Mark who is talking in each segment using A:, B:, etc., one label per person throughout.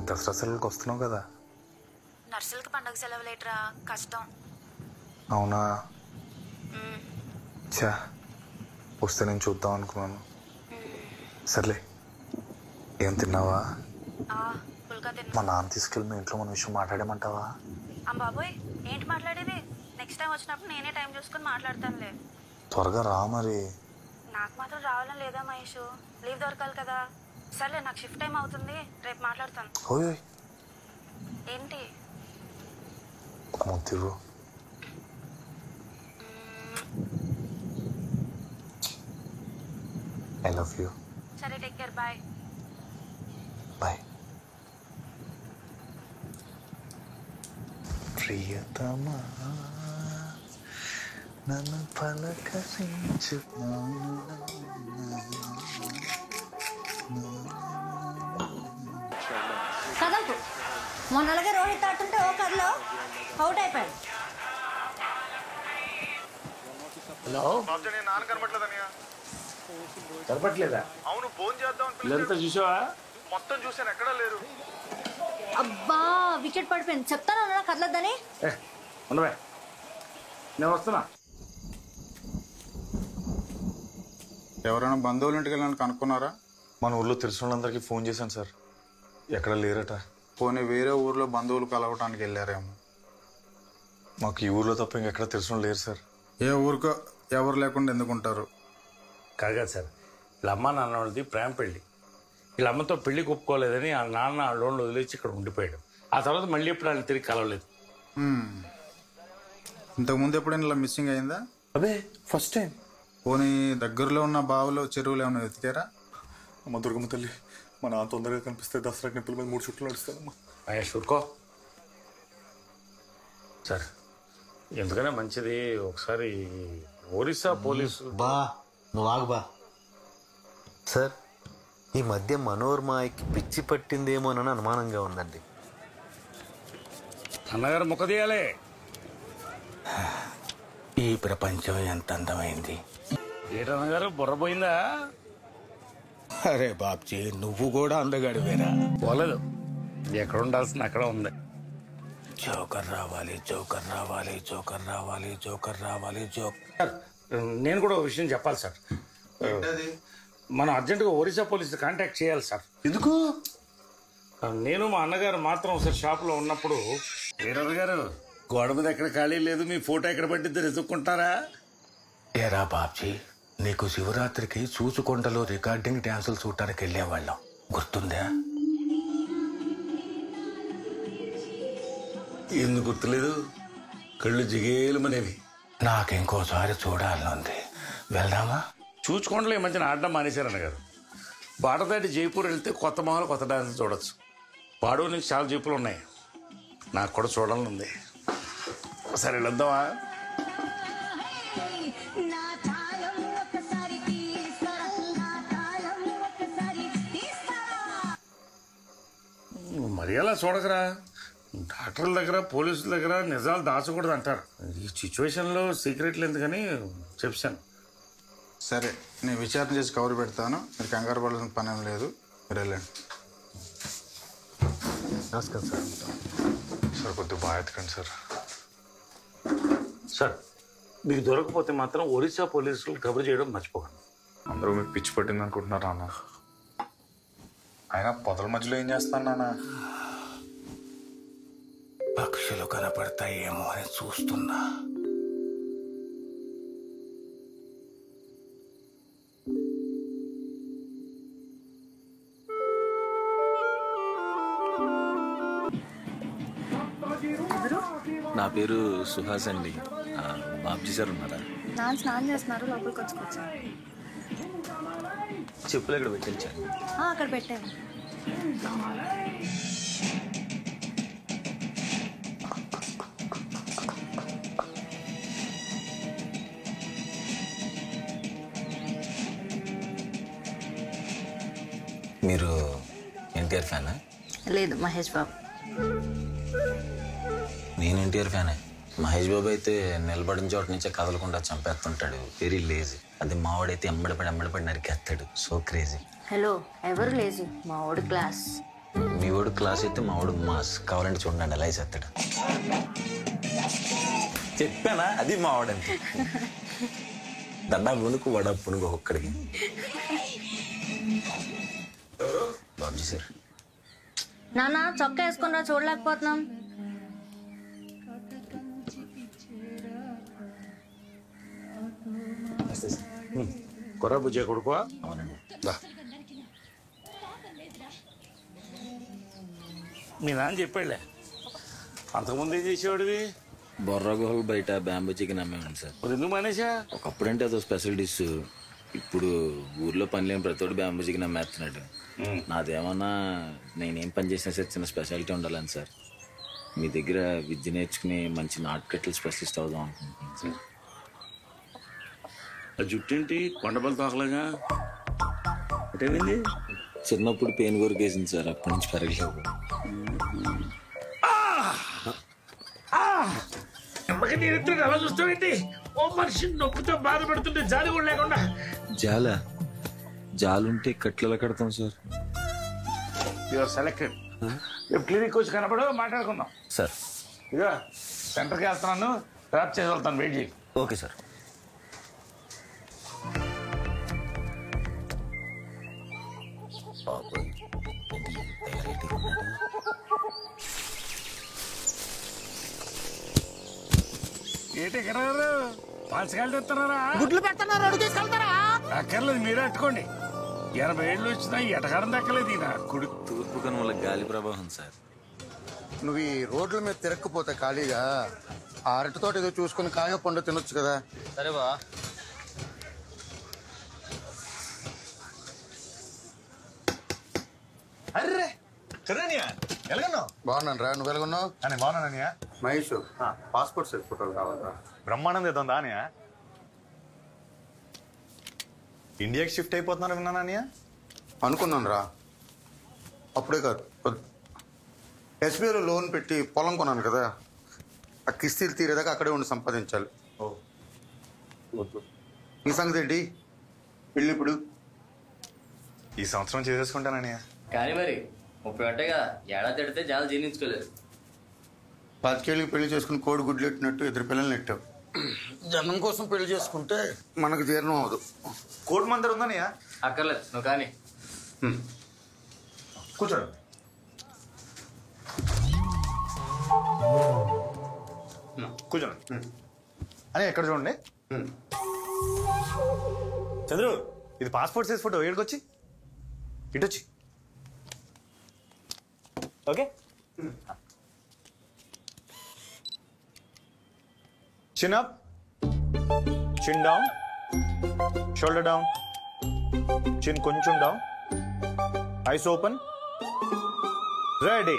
A: దసరా సెలవులకు వస్తున్నావు కదా?
B: నర్సులకి పండగ సెలవు లేటరా, కష్టం.
A: అవునా? చా, వస్తే నేను చూద్దాం అనుకున్నాను. సర్లే, ఏం తిన్నావా? మా నాన్న తీసుకెళ్ళి మీ ఇంట్లో మన విషయం మాట్లాడేమంటావా?
B: బాబోయ్, ఏంటి మాట్లాడేది? నెక్స్ట్ టైం వచ్చినప్పుడు నేనే టైం చూసుకుని మాట్లాడతానులే.
A: త్వరగా రా మరి.
B: నాకు మాత్రం రావాలని లేదా మహేష్, లీవ్ దొరకాలి కదా. సర్లే, నాకు షిఫ్ట్ టైం అవుతుంది, రేపు మాట్లాడతాను.
A: ఓయ్
B: ఏంటి?
A: ముద్దు. I love you.
B: సరే, టేక్ కేర్, బాయ్.
A: బాయ్. ప్రియతమా నన్ను పలకరించు.
C: కదలకు మొన్నలాగే రోహిత్ ఆడుతుంటే ఓ కర్లో అవుట్ అయిపోయాడు.
D: హలో,
A: నాన్న కనపట్లేదనియా?
D: కనపట్లేదా?
A: అవును, ఫోన్ చేద్దాం.
D: పిల్లలంతా చూసావా?
A: మొత్తం చూసాను, ఎక్కడా లేరు.
C: అబ్బా, వికెట్ పడిపోయింది. చెప్తాను అన్నా కదలొద్దని.
D: ఉండవే, నేను వస్తున్నా.
A: ఎవరైనా బంధువులు ఇంటికి వెళ్ళాలని కనుక్కున్నారా? మన ఊర్లో తెలిసిన వాళ్ళందరికీ ఫోన్ చేశాను సార్, ఎక్కడ లేరట. పోనీ వేరే ఊర్లో బంధువులు కలవటానికి వెళ్ళారేమో. మాకు ఈ ఊర్లో తప్ప ఇంకెక్కడ తెలిసిన లేరు సార్. ఏ ఊరికో ఎవరు లేకుండా ఎందుకుంటారు?
D: కాదు సార్, వీళ్ళ అమ్మ నాన్న వాళ్ళది ప్రేమ పెళ్ళి. వీళ్ళ అమ్మతో పెళ్లి ఒప్పుకోలేదని ఆ నాన్న ఆ లోన్లు వదిలేసి ఇక్కడ ఉండిపోయాడు. ఆ తర్వాత మళ్ళీ ఎప్పుడు ఆయన తిరిగి కలవలేదు.
A: ఇంతకుముందు ఎప్పుడైనా ఇలా మిస్సింగ్ అయిందా?
D: అదే ఫస్ట్ టైం.
A: పోనీ దగ్గరలో ఉన్న బావులు చెరువులు ఏమైనా వెతికారా? అమ్మ దుర్గమ్మ తల్లి, మా నాన్న తొందరగా కనిపిస్తే దసరా నిప్పుల మీద 3 చుట్లు నడుస్తానమ్మా.
D: మహేష్ ఊరుకో సార్, ఎందుకనే మంచిది ఒకసారి ఒరిస్సా పోలీసు.
E: బా నువ్వు ఆగు బా. సార్, ఈ మధ్య మనోర్మాయికి పిచ్చి పట్టిందేమోనని అనుమానంగా ఉందండి.
D: అన్నగారు ముఖ తీయాలే.
E: ఈ ప్రపంచం ఎంత అందమైంది.
D: ఏటన్నగారు బుర్రపోయిందా?
E: అరే బాబ్జీ, నువ్వు కూడా అందగాడివేరా.
D: పోలేదు, ఎక్కడ ఉండాల్సింది అక్కడ ఉంది.
E: జోకర్ రావాలి, జోకర్ రావాలి, జోకర్ రావాలి, జోకర్ రావాలి, జోకర్.
D: నేను కూడా ఒక విషయం చెప్పాలి సార్. మనం అర్జెంటుగా ఒరిస్సా పోలీసులు కాంటాక్ట్ చేయాలి సార్.
E: ఎందుకు?
D: నేను మా అన్నగారు మాత్రం ఒకసారి షాప్లో ఉన్నప్పుడు, వీరయ్య గారు గోడ మీద ఎక్కడ ఖాళీ లేదు, మీ ఫోటో ఎక్కడ పట్టిద్దారు ఎదుక్కుంటారా?
E: ఏరా బాబ్జీ, నీకు శివరాత్రికి చూచుకొండలో రికార్డింగ్ డ్యాన్సులు చూడటానికి వెళ్ళేవాళ్ళం, గుర్తుందా?
D: ఎందుకు గుర్తులేదు? కళ్ళు జిగేలుమనేవి.
E: నాకింకోసారి చూడాలనుంది, వెళ్దామా?
D: చూచుకోండలో ఈ మధ్యన ఆడడం మానేశారు అన్నగారు. బాట దాటి జైపూర్ వెళ్తే కొత్త మొహలు కొత్త డాన్స్ చూడొచ్చు. పాడూరు నుంచి చాలా జీపులు ఉన్నాయి, నాకు కూడా చూడాలని ఉంది. సరే వెళ్దామా? మరి అలా చూడకరా, డాక్టర్ల దగ్గర పోలీసుల దగ్గర నిజాలు దాచకూడదు అంటారు. ఈ సిచ్యువేషన్లో సీక్రెట్లు ఎందుకని చెప్పాను.
A: సరే, నేను విచారణ చేసి కవర్ పెడతాను, మీరు కంగారు పడాల్సిన పని ఏం లేదు, మీరు వెళ్ళండి.
E: నమస్కారం సార్.
A: సార్ కొద్దిగా బాగా ఎత్తకండి సార్.
D: సార్, మీకు దొరకపోతే మాత్రం ఒరిస్సా పోలీసులు కబురు చేయడం మర్చిపోకండి.
A: అందరూ మీకు పిచ్చి పట్టింది అనుకుంటున్నారు నాన్న. ఆయన పొదల మధ్యలో ఏం చేస్తాను నాన్న?
E: పక్షులు కనపడతాయేమో అని చూస్తున్నా.
F: నా పేరు సుహాస్ అండి. బాబ్జీ సార్ ఉన్నారా?
B: నాన్న స్నానం చేస్తున్నారు, లోపలికి వచ్చుకోవచ్చు.
F: చెప్పులు ఎక్కడ పెట్టించాను?
B: అక్కడ పెట్టాను.
F: మీరు ఎన్టీఆర్ ఫ్యానా?
B: లేదు, మహేష్ బాబు.
F: నేను ఎన్టీఆర్ ఫ్యానే. మహేష్ బాబు అయితే నిలబడిన చోట నుంచే కదలకుండా చంపేస్తుంటాడు, వెరీ లేజీ. అది మావాడైతే ఎమ్మడిపడి నరికేస్తాడు, సో క్రేజీ.
B: హలో, ఎవరు లేజీ? మా వాడు క్లాస్.
F: మీ వాడు క్లాస్ అయితే మా వాడు మాస్. కావాలంటే చూడండి ఎలా వేసేస్తాడు. చెప్పానా అది మా వాడంటే. దండా పునుకు వడ పునుకు ఒక్కడికి. బాబుజీ సార్.
C: నాన్న చొక్కా వేసుకున్నా చూడలేకపోతున్నాం.
D: కొర్ర బుజ్జే కొడుకో.
F: అవునండి.
D: మీ నాన్న చెప్పాడులే. అంతకుముందు ఏం చేసేవాడివి?
F: బొర్రా గుహలు బయట బ్యాంబూ చికెన్ అమ్మేవాడిని సార్.
D: మరి ఎందుకు మానేసా?
F: ఒకప్పుడంటే అదో స్పెషల్ డిష్. ఇప్పుడు ఊర్లో పని లేని ప్రతివాడు బ్యాంబూ చికెన్ అమ్మేస్తున్నాడు. నాదేమన్నా నేనేం పని చేసినా సరే చిన్న స్పెషాలిటీ ఉండాలని సార్. మీ దగ్గర విద్య నేర్చుకుని మంచి నాటుకట్టలు స్పెషలిస్ట్ అవుదాం అనుకుంటున్నాను సార్.
D: ఆ జుట్టేంటి కొండపల్లి తోకలాగా ఏమైంది?
F: చిన్నప్పుడు పెయిన్ కొరికేసింది సార్. అప్పటి నుంచి పెరగలేవు.
D: ఎలా చూస్తావేంటి? ఓ మనిషి నొప్పితో బాధపడుతుంటే జాలి కూడా లేకుండా.
F: జాలుంటే కట్లలో కడతాం సార్.
D: You are selected. రేపు క్లినిక్ వచ్చి కనపడు, మాట్లాడుకుందాం
F: సార్.
D: ఇక సెంటర్కి వెళ్తున్నాను, డ్రాప్ చేసి వెళ్తాను. వెయిట్ చేయి.
F: Okay sir.
D: ఏంటి ఎక్కడ పాలసకాయలు తెస్తున్నారా?
G: గుడ్లు పెడుతున్నారు, అడుగు తీసుకెళ్తారా?
D: అక్కర్లేదు, మీరే అట్టుకోండి. 80 ఏళ్ళు వచ్చినా ఎటకారం దక్కలేదు ఈయన కొడుకు.
F: తూర్పు కనుమల గాలి ప్రభావం సార్.
H: నువ్వు ఈ రోడ్ల మీద తిరక్కపోతే ఖాళీగా ఆ అరటితో ఏదో చూసుకుని కాయ పండు తినొచ్చు కదా.
E: సరే బా.
A: అర్రే చదవనియా ఎలాగన్నావు?
H: బాగున్నాను రా, నువ్వు ఎలాగున్నావు?
A: అని బాగున్నాననియా.
H: మహేష్, పాస్పోర్ట్ సైజ్ ఫోటోలు కావాలరా.
A: బ్రహ్మాండం చేద్దాం అనియా. ఇండియాకి షిఫ్ట్ అయిపోతున్నారు విన్నాననియా.
H: అనుకున్నాను రా, అప్పుడే కాదు ఎస్బీఐలో లోన్ పెట్టి పొలం కొన్నాను కదా, ఆ కిస్తీలు తీరేదాకా అక్కడే ఉండి సంపాదించాలి.
A: ఓ
H: నీ సంగతి ఏంటి? పెళ్ళి ఇప్పుడు?
A: ఈ సంవత్సరం చేసేసుకుంటాననియా.
I: కానీ మరి 30 అంటే కదా, ఏడాది తిడితే చాలా జీర్ణించుకోలేదు.
H: 25 ఏళ్ళకి పెళ్లి చేసుకుని కోడి గుడ్లు ఎట్టినట్టు ఇద్దరు పిల్లల్ని నెట్టావు. జనం కోసం పెళ్లి చేసుకుంటే మనకు జీర్ణం అవదు.
A: కోడి మందరు ఉందనియా.
I: అక్కర్లేదు, నువ్వు కానీ.
A: కూర్చోడు. కూర్చోండి అని ఎక్కడ చూడండి. చంద్రు, ఇది పాస్పోర్ట్ సైజ్ ఫోటో. ఏడుకొచ్చి ఇటొచ్చి. Okay. Chin up, chin down, shoulder down, chin కొంచెం డౌన్, ఐస్ ఓపెన్, రెడీ.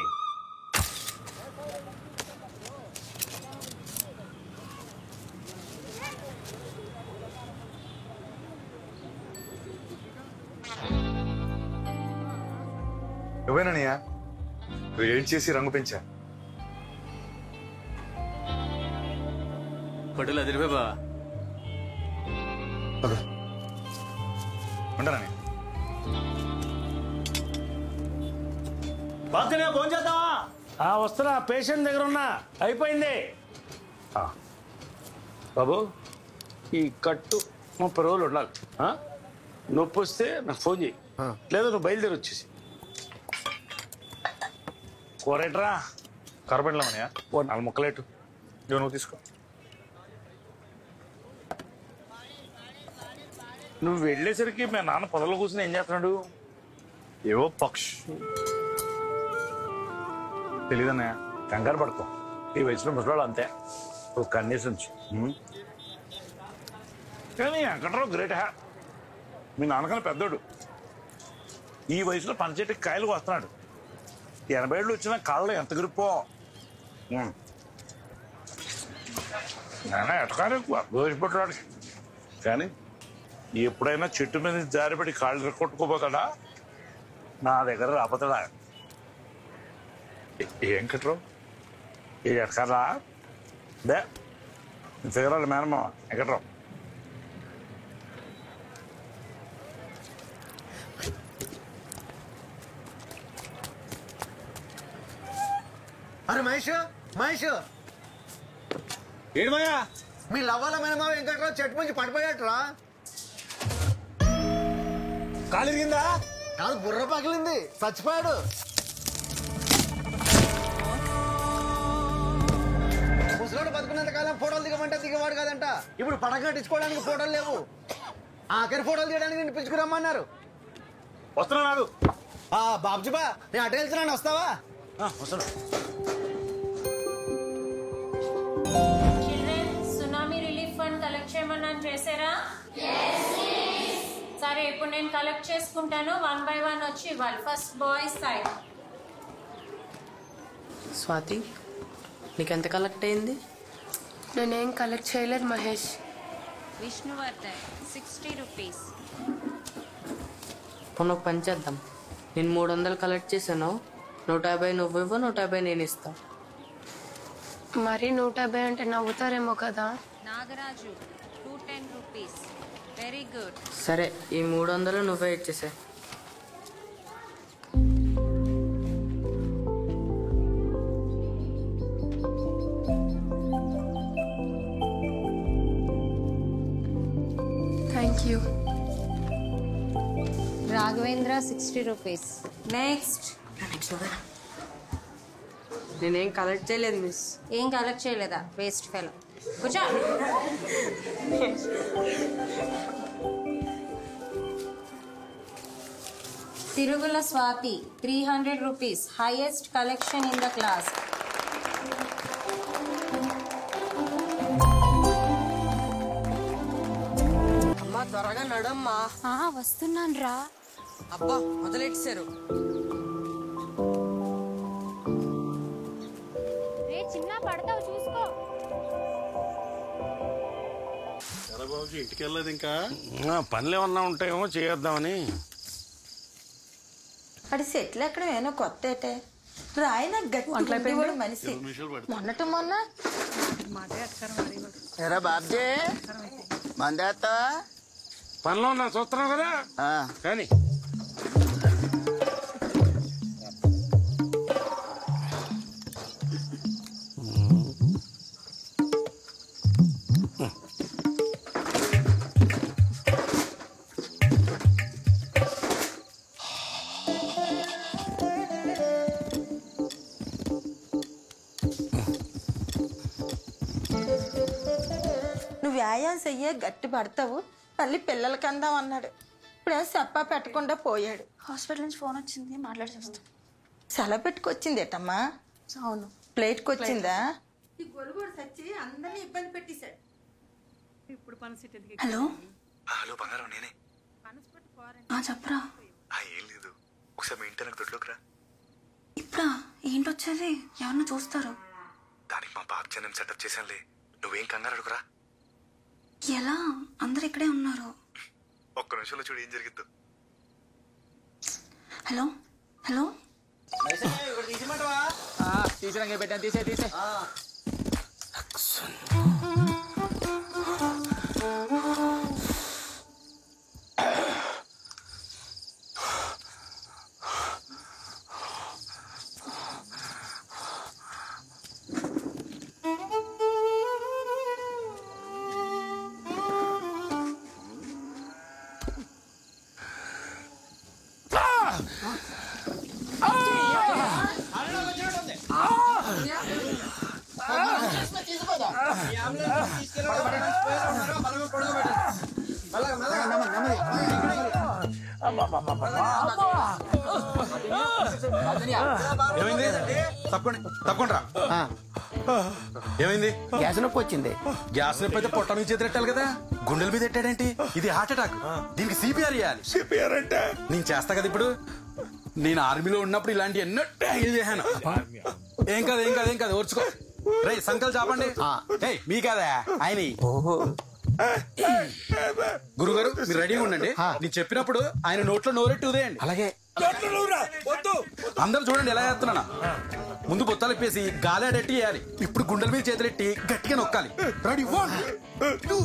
A: నువ్వేనయ్యా వెయిట్ చేసి రంగు పెంచా.
I: పట్టులు అదిరిపోయి బా.
A: ఉంటానని బాగా ఫోన్ చేద్దామా?
D: వస్తున్నా, పేషెంట్ దగ్గర ఉన్నా. అయిపోయింది బాబు. ఈ కట్టు 30 రోజులు ఉండాలి. నొప్పి వస్తే నాకు ఫోన్ చేయి, లేదా నువ్వు బయలుదేరి వచ్చేసి. కూరేట్రా
A: కరపెట్టలేమనయా.
D: 4 ముక్కలేటు.
A: ఇదిగో నువ్వు తీసుకో.
D: నువ్వు వెళ్ళేసరికి మా నాన్న పొదలో కూర్చుని ఏం చేస్తున్నాడు?
A: ఏవో పక్షి తెలీదన్నయ్య.
D: కంగారు పడతాం, ఈ వయసులో ముసలాడు అంతే. ఒక కండిషన్స్. కానీ వెంకట్రావు గ్రేట్ హ్యా. మీ నాన్నకన్నా పెద్దోడు. ఈ వయసులో పంచెట్టుకి కాయలు వస్తున్నాడు. 80 ఏళ్ళు వచ్చినా కాళ్ళలో ఎంత గ్రిప్పో. నాన్న ఎటకారు ఎక్కువ దోషపెట్టాడు. కానీ ఎప్పుడైనా చెట్టు మీద జారిపడి కాళ్ళు కొట్టుకోపోతాడా? నా దగ్గర రాపోతాడా?
A: ఏం కట్టరావు?
D: ఏ ఎటకారా దే ఫిగరాలు మేనమా ఎక్కడ్రావు.
E: అరే మహేష్ మహేష్
J: ఏడుమయ్యా
E: మీ లవ్వాల మేనమావ వెంకట్రావు చెట్టు నుంచి పడిపోయాట్రా.
J: కాలిరిగిందా?
E: కాదు బుర్ర పగిలింది, చచ్చిపోయాడు. ముసలోడు బతుకున్నంత కాలం ఫోటోలు దిగమంటే దిగవాడు కాదంట. ఇప్పుడు పడక కట్టించుకోవడానికి ఫోటోలు లేవు. ఆఖరి ఫోటోలు తీయడానికి నేను పిలుచుకురమ్మన్నారు.
J: వస్తున్నాడు.
E: బాబ్జీ బా, నేను అటు వెళ్తున్నాను, వస్తావా?
J: వస్తున్నా.
K: సునామీ రిలీఫ్ ఫండ్ కలెక్ట్ చేయమన్నాను, చేశారా? సరే, ఇప్పుడు నేను కలెక్ట్ చేసుకుంటాను. 1 by 1 వచ్చి ఇవ్వాలి. First boys side.
L: స్వాతి, నీకెంత కలెక్ట్ అయింది?
M: నేనేం కలెక్ట్ చేయలేదు మహేష్.
K: విష్ణువర్ధన్ 60 రూపీస్.
L: మొన్న ఒక పని చేద్దాం. నేను 300 కలెక్ట్ చేశాను. 150 నువ్వు ఇవ్వు, 150 నేను ఇస్తా.
M: మరి 150 అంటే నవ్వుతారేమో కదా.
K: నాగరాజు 210 రూపీస్. Very good.
L: సరే, ఈ 300 నువ్వే ఇచ్చేసే.
M: Thank you.
K: Raghavendra 60 rupees. Next.
L: నేనేం కలెక్ట్ చేయలేదు మిస్.
K: ఏం కలెక్ట్ చేయలేదా? Waste fellow. కూర్చో. Tirugula Swathi 300 rupees. Highest collection in the class.
L: అమ్మా త్వరగా నడమ్మా.
M: వస్తున్నాను రా.
L: అబ్బా మొదలెట్టారు.
M: చిన్న పడతావు చూసుకో.
J: బాబుజీ ఇంటికి వెళ్ళలేదు ఇంకా?
D: పనులు ఏమన్నా ఉంటాయేమో చేద్దామని.
C: అది సెటిల్ ఎక్కడ ఏమో కొత్త ఏటే రాయన గట్టి మనిషి మొన్న
G: ఎరా బాబ్జీ మందేస్తా?
D: పనిలో ఉన్నా, చూస్తున్నావు కదా. కానీ
C: నువ్వు వ్యాయామం చెయ్యే గట్టి పడతావు, మళ్ళీ పిల్లలకి అందాం అన్నాడు. ఇప్పుడే చెప్పా పెట్టకుండా పోయాడు.
B: హాస్పిటల్ నుంచి ఫోన్ వచ్చింది, మాట్లాడి వస్తాం.
C: సెలవు పెట్టుకొచ్చింది ఏటమ్మా?
B: అవును.
C: ప్లేట్కి వచ్చిందా? ఈ గొలుగుడు సచ్చి అందరినీ ఇబ్బంది పెట్టేశాడు. ఇప్పుడు
B: హలో
N: హలో బంగారం, నేనే.
B: చెప్పరా.
N: ఏం లేదు, ఒకసారి మీ ఇంటి నాకు దొడ్లోకి రా.
B: ఇప్పుడా? ఏంటొచ్చేది? ఎవరన్నా చూస్తారు.
N: దానికి మా బాబు నేను సెటప్ చేశానులే, నువ్వేం కంగారు అడుగురా.
B: ఎలా? అందరు ఇక్కడే ఉన్నారు.
N: ఒక్క నిమిషంలో చూడు ఏం జరిగిద్దు.
B: హలో హలో
I: తీసినాక పెట్టాను, తీసే తీసే.
H: ఏమైంది? తప్పకుండా తప్పకుండా. ఏమైంది?
G: గ్యాస్ నొప్పి వచ్చింది.
H: గ్యాస్ నొప్పి అయితే పొట్ట మీద చేతులెట్టాలి కదా, గుండెల మీద ఎట్టాడేంటి? ఇది హార్ట్ అటాక్, దీనికి సిపిఆర్ చేయాలి. సిపిఆర్ అంటే నేను చేస్తా కదా. ఇప్పుడు నేను ఆర్మీలో ఉన్నప్పుడు ఇలాంటి ఎన్నో ట్యాగిల్ చేశాను. ఏం కాదు ఏం కాదు ఏం కాదు, ఓర్చుకో. రే సంకల్ చాపండి. మీ కాదా ఆయన. గురుగారు మీరు రెడీగా ఉండండి, నేను చెప్పినప్పుడు ఆయన నోట్లో నోరెట్టి ఉదేయండి. అలాగే. అందరూ చూడండి ఎలా చేస్తున్నానా. ముందు బొత్తాలు ఇప్పేసి గాలాడెట్టి చేయాలి. ఇప్పుడు గుండెల మీద చేతులెట్టి గట్టిగా నొక్కాలి. రెడీ?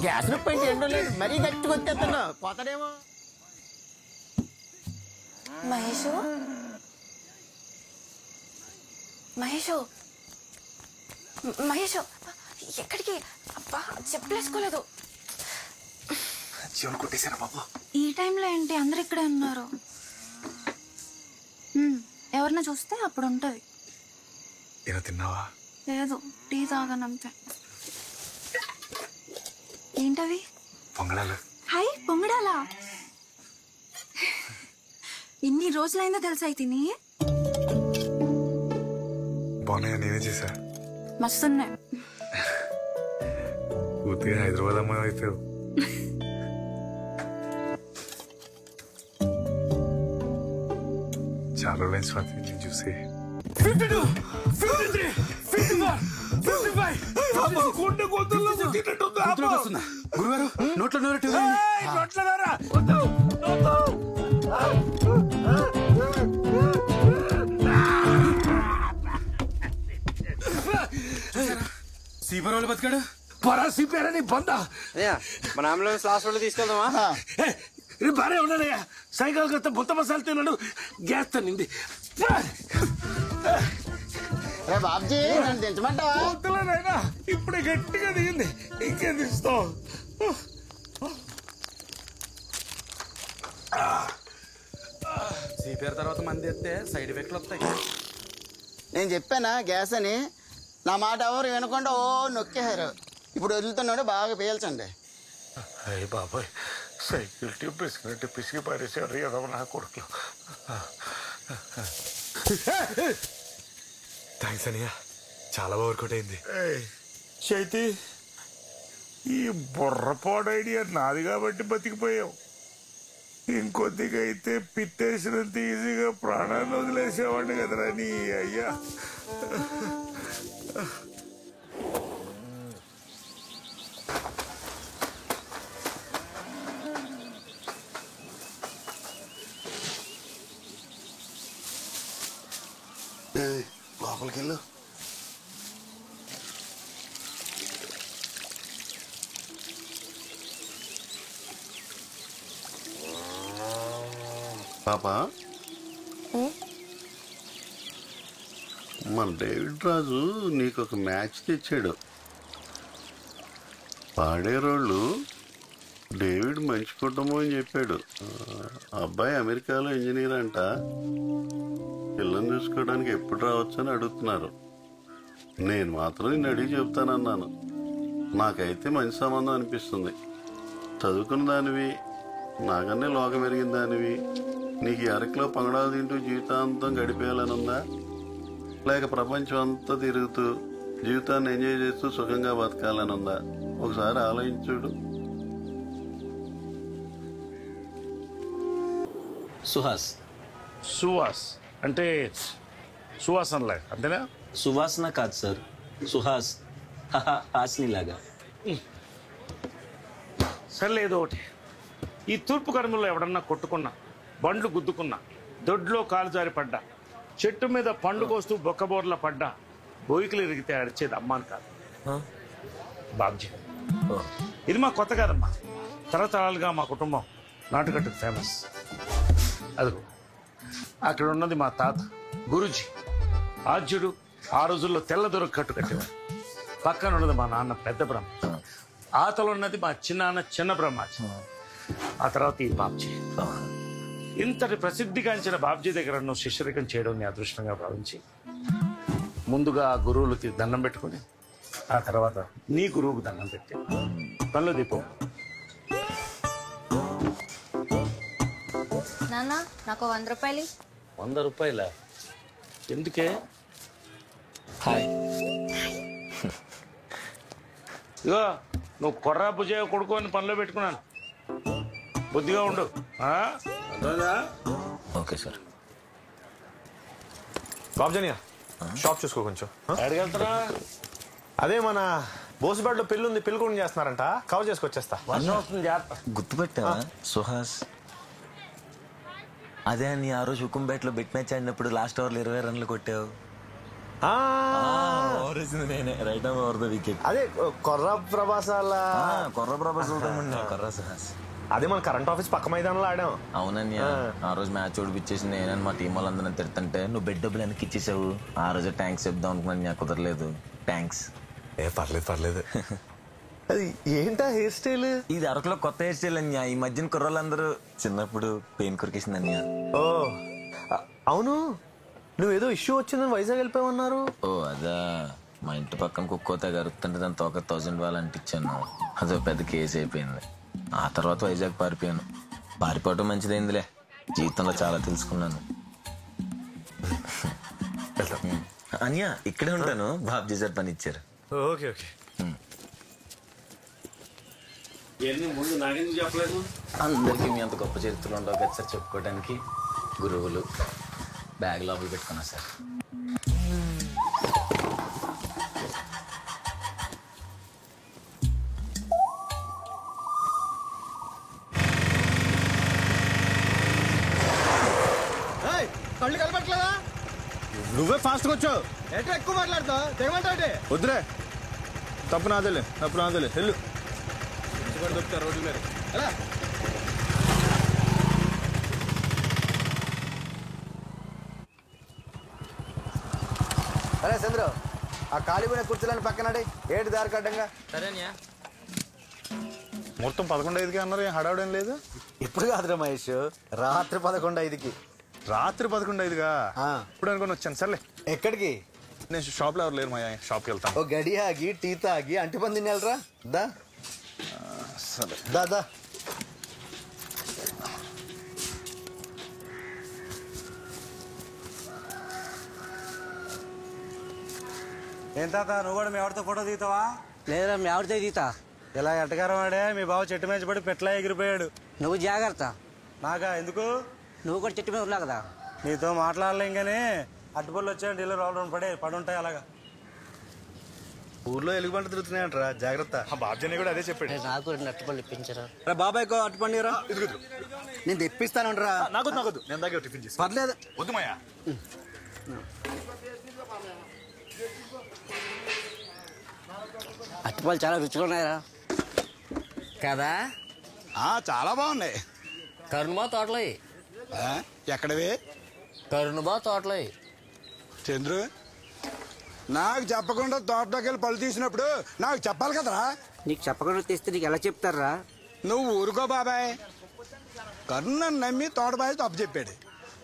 G: గ్యాస్ నొప్పి అంటే ఎండో లేదు, మరీ గట్టిగా వచ్చేస్తున్నా పోతాడేమో.
B: మహేషు మహేష్ ఎక్కడికి? అబ్బా చెప్పలేసుకోలేదు.
N: జీవన్ కొట్టేశారా బాబు?
B: ఈ టైంలో ఏంటి? అందరు ఇక్కడే ఉన్నారు. ఎవరిని చూస్తే అప్పుడు ఉంటది.
N: ఏదో తిన్నావా?
B: లేదు, టీ తాగనంతే. ఏంటవి?
N: పొంగడాలు.
B: హై, పొంగడాలా? ఇన్ని రోజులైందో తెలుసా తిని?
N: బాగున్నాయా? నేనే చేశా.
B: మస్తున్నాయి.
N: పూర్తిగా హైదరాబాద్ అమ్మాయి అయిపోయావు. చాలా రోజులైన స్వాతి నేను చూసి.
H: గురుగారు నోట్లో నోరట్టు. సీపర్ వాళ్ళు బతికాడు.
D: పరా సిపారని బందా.
G: మన అంబులెన్స్ హాస్పిటల్ తీసుకెళ్దామా?
D: బానే ఉన్నాడయ్యా. సాయంకాలం క్రితం బుత్త మసాలా తిన్నాడు, గ్యాస్ తన్నింది.
G: బాబ్జీ నన్ను దించమంటావా?
D: వద్దులేనాయనా, ఇప్పుడే గట్టిగా దిగింది, ఇంకేం దిస్తావు?
H: సిపిఆర్ తర్వాత మంది ఎత్తే సైడ్ ఎఫెక్ట్లు వస్తాయి.
G: నేను చెప్పానా గ్యాస్ అని? నా మాట ఎవరు వినకుండా ఓ నొక్కేశారు. ఇప్పుడు వదులుతున్నాడు, బాగా పేల్చండి.
D: అయ్యి బాబాయ్, సైకిల్ ట్యూబ్ పిసికినట్టు పిసికి పారేసాడు ఏదో నా కొడుకు.
N: థ్యాంక్స్ అనియా, చాలా వర్కౌట్ అయింది.
D: చైతి, ఈ బుర్రపాడు ఐడియా నాది కాబట్టి బతికిపోయావు. ఇంకొద్దిగా అయితే పిట్టేసినంత ఈజీగా ప్రాణాన్ని వదిలేసేవాడిని కదరా నీ అయ్యా.
J: లోపలికి వెళ్ళు.
O: పాపా, మన డేవిడ్ రాజు నీకు ఒక మ్యాచ్ తెచ్చాడు. పాడేరోళ్ళు డేవిడ్ మంచి కుటుంబం అని చెప్పాడు. అబ్బాయి అమెరికాలో ఇంజనీర్ అంట. పిల్లని చూసుకోవడానికి ఎప్పుడు రావచ్చు అని అడుగుతున్నారు. నేను మాత్రం నిన్ను అడిగి చెప్తానన్నాను. నాకైతే మంచి సంబంధం అనిపిస్తుంది. చదువుకున్న దానివి, నాకన్నే లోకం ఎరిగిన దానివి. నీకు అరకిలో పంగడాలు తింటూ జీవితాంతం గడిపేయాలని ఉందా, లేక ప్రపంచం అంతా తిరుగుతూ జీవితాన్ని ఎంజాయ్ చేస్తూ సుఖంగా బతకాలని ఉందా? ఒకసారి ఆలోచించుడు.
F: సుహాస్.
D: సుహాస్ అంటే సువాసనలా అంతేనా?
F: సువాసన కాదు సార్, సుహాస్. హాస్నిలాగా.
D: సర్లేదు ఒకటి, ఈ తూర్పు కనుమలో ఎవడన్నా కొట్టుకున్నా, బండ్లు గుద్దుకున్నా, దొడ్లో కాలు జారి పడ్డా, చెట్టు మీద పండు కోస్తూ బొక్కబోర్ల పడ్డా, బోయికలు ఇరిగితే అడిచేది అమ్మాని కాదు, బాబ్జీ. ఇది మా కొత్త కాదమ్మా. తరతరాలుగా మా కుటుంబం నాటుకట్టుకు ఫేమస్. అదిగో అక్కడ ఉన్నది మా తాత గురూజీ, ఆద్యుడు. ఆ రోజుల్లో తెల్ల దొరకు కట్టు కట్టేవాడు. పక్కన ఉన్నది మా నాన్న పెద్ద బ్రహ్మ. ఆతలో ఉన్నది మా చిన్నాన్న చిన్న బ్రహ్మాజీ. ఆ తర్వాత ఈ బాబ్జీ. ఇంతటి ప్రసిద్ధిగాంచిన బాబ్జీ దగ్గర నువ్వు శిష్యరికం చేయడం నీ అదృష్టంగా భావించి ముందుగా ఆ గురువులకి దండం పెట్టుకుని ఆ తర్వాత నీ గురువుకు దండం పెట్టి పనులు దీపం.
K: నాన్న, నాకు 100 రూపాయలు.
F: 100 రూపాయల?
D: ఎందుకే?
F: హాయ్.
D: ఇగో నువ్వు కొర్రా భుజయ కొడుకు అని పనిలో పెట్టుకున్నాను. బుద్ధిగా ఉండు.
F: Okay sir.
N: బాబ్జనియా, షాప్ చూసుకో కొంచెం.
D: ఎక్కడికెళ్తారా?
N: అదే మన బోసుబాడ్లో పెళ్ళి ఉంది, పెళ్లి కూడా చేస్తున్నారంట. కవర్ చేసుకొచ్చేస్తా.
F: గుర్తుపెట్టావా సుహాస్? అదే నీ ఆ రోజు హుకుంపేటలో బెట్ మ్యాచ్ ఆడినప్పుడు లాస్ట్ ఓవర్లో 20 రన్లు కొట్టావు. నేనే రైట్ ఓవర్ ద వికెట్.
N: అదే కొర్ర ప్రభాసాల
F: కొర్ర ప్రభాసాల కొర్ర సుహాస్.
N: అదే మన కరెంట్ ఆఫీస్ పక్క మైదానంలో ఆడాం.
F: అవునన్య, ఆ రోజు మ్యాచ్ ఓడిపించేసి నేను మా టీం వాళ్ళందరినీ తిడుతుంటే నువ్వు బెడ్ డబ్బులు వెనక్కి ఇచ్చేసావు. ఆ రోజు థ్యాంక్స్ చెప్దాం అనుకున్నాను, నాకు కుదరలేదు. థ్యాంక్స్.
N: పర్లేదు. అది ఏంటా హెయిర్ స్టైల్?
F: ఇది అరకులో కొత్త హెయిర్ స్టైల్ అన్య. ఈ మధ్యన కుర్రోళ్ళందరూ చిన్నప్పుడు పెయిన్ కొరికేసింది అన్య.
N: ఓ అవును, నువ్వేదో ఇష్యూ వచ్చిందని వైజాగ్ వెళ్ళిపోయామన్నారు.
F: ఓ అదా, మా ఇంటి పక్కన కుక్కోతే గరుతుంటే దాని తోక 1000 వాళ్ళు అంటించాను. అదో పెద్ద కేసు అయిపోయింది. ఆ తర్వాత వైజాగ్ పారిపోయాను. పారిపోవటం మంచిదైందిలే, జీవితంలో చాలా తెలుసుకున్నాను. అన్య ఇక్కడే ఉంటాను, బాబ్జీ సార్ పని ఇచ్చారు.
N: ఓకే.
D: ముందు నాకెందుకు చెప్పలేదు?
F: అందరికీ మీ అంత గొప్ప చరిత్రలు ఉండవు కదా సార్ చెప్పుకోవడానికి. గురువులు బ్యాగ్ లోపల పెట్టుకున్నా సార్.
G: కళ్ళు కలపట్లేదా?
A: నువ్వే ఫాస్ట్గా వచ్చావు.
G: ఎట్లా ఎక్కువ మాట్లాడతావు? తెగమంటావు.
A: వద్దురే, తప్పు నాదేలే వెళ్ళు.
H: దొరుకుతారు రోడ్ల మీద.
P: అరే చంద్రు, ఆ ఖాళీపోయిన కుర్చీలను పక్కనడి. ఏంటి దారి కడ్డంగా?
F: సరేనా?
A: మొత్తం 11:05కి అన్నారు, ఏం హడావుడేం లేదు.
P: ఇప్పుడు కాదురా మహేష్, రాత్రి 11:05కి.
A: రాత్రి 11:05గా? ఇప్పుడు అనుకుని వచ్చాను. సర్లే.
P: ఎక్కడికి?
A: నేను షాప్లో ఎవరు లేరు, మా షాప్కి వెళ్తాను.
P: ఓ గడి ఆగి టీ తాగి అంటిపంది తినేళ్ళరా. దా
A: సరే
P: దా.
Q: ఏం తాత, నువ్వు కూడా మీ ఆవిడతో ఫోటో దిగుతావా?
R: లేదా మీ ఆవిడతో దిగుతా.
Q: ఇలా ఎట్టగారం వాడే మీ బావ చెట్టు మీద పడి పెట్లా ఎగిరిపోయాడు.
R: నువ్వు జాగ్రత్త.
Q: నాకా? ఎందుకు?
R: నువ్వు కూడా చెట్టు మీద ఉన్నా కదా.
Q: నీతో మాట్లాడలేం కానీ అట్టుపళ్ళు వచ్చాయంటే ఇల్లు రావడం పడి ఉంటాయి అలాగా.
P: ఊర్లో ఎలుగుబంట తిరుగుతున్నాయంటరా, జాగ్రత్త.
A: బాబ్జీ కూడా అదే చెప్పాడు.
R: నాకు అట్టుపళ్ళు ఇప్పించరా.
P: బాబాయ్ అట్టుపండిరా. నేను తెప్పిస్తానురా.
A: నాకు నేను దగ్గర టిఫిన్ చేసి.
P: పర్లేదు.
A: వద్దు మాయా.
R: అట్టుపళ్ళు చాలా రుచిగా ఉన్నాయరా కదా.
G: చాలా బాగున్నాయి.
R: కరుణబా తోటలో
G: ఎక్కడవి?
R: కరుణబా తోటలో.
G: చంద్రు, నాకు చెప్పకుండా తోటలోకి వెళ్ళి పళ్ళు తీసినప్పుడు నాకు చెప్పాలి కదరా.
R: నీకు చెప్పకుండా తీస్తే నీకు ఎలా చెప్తారా?
G: నువ్వు ఊరుకో బాబాయ్. కరుణను నమ్మి తోటబాయి తప్పు చెప్పాడు.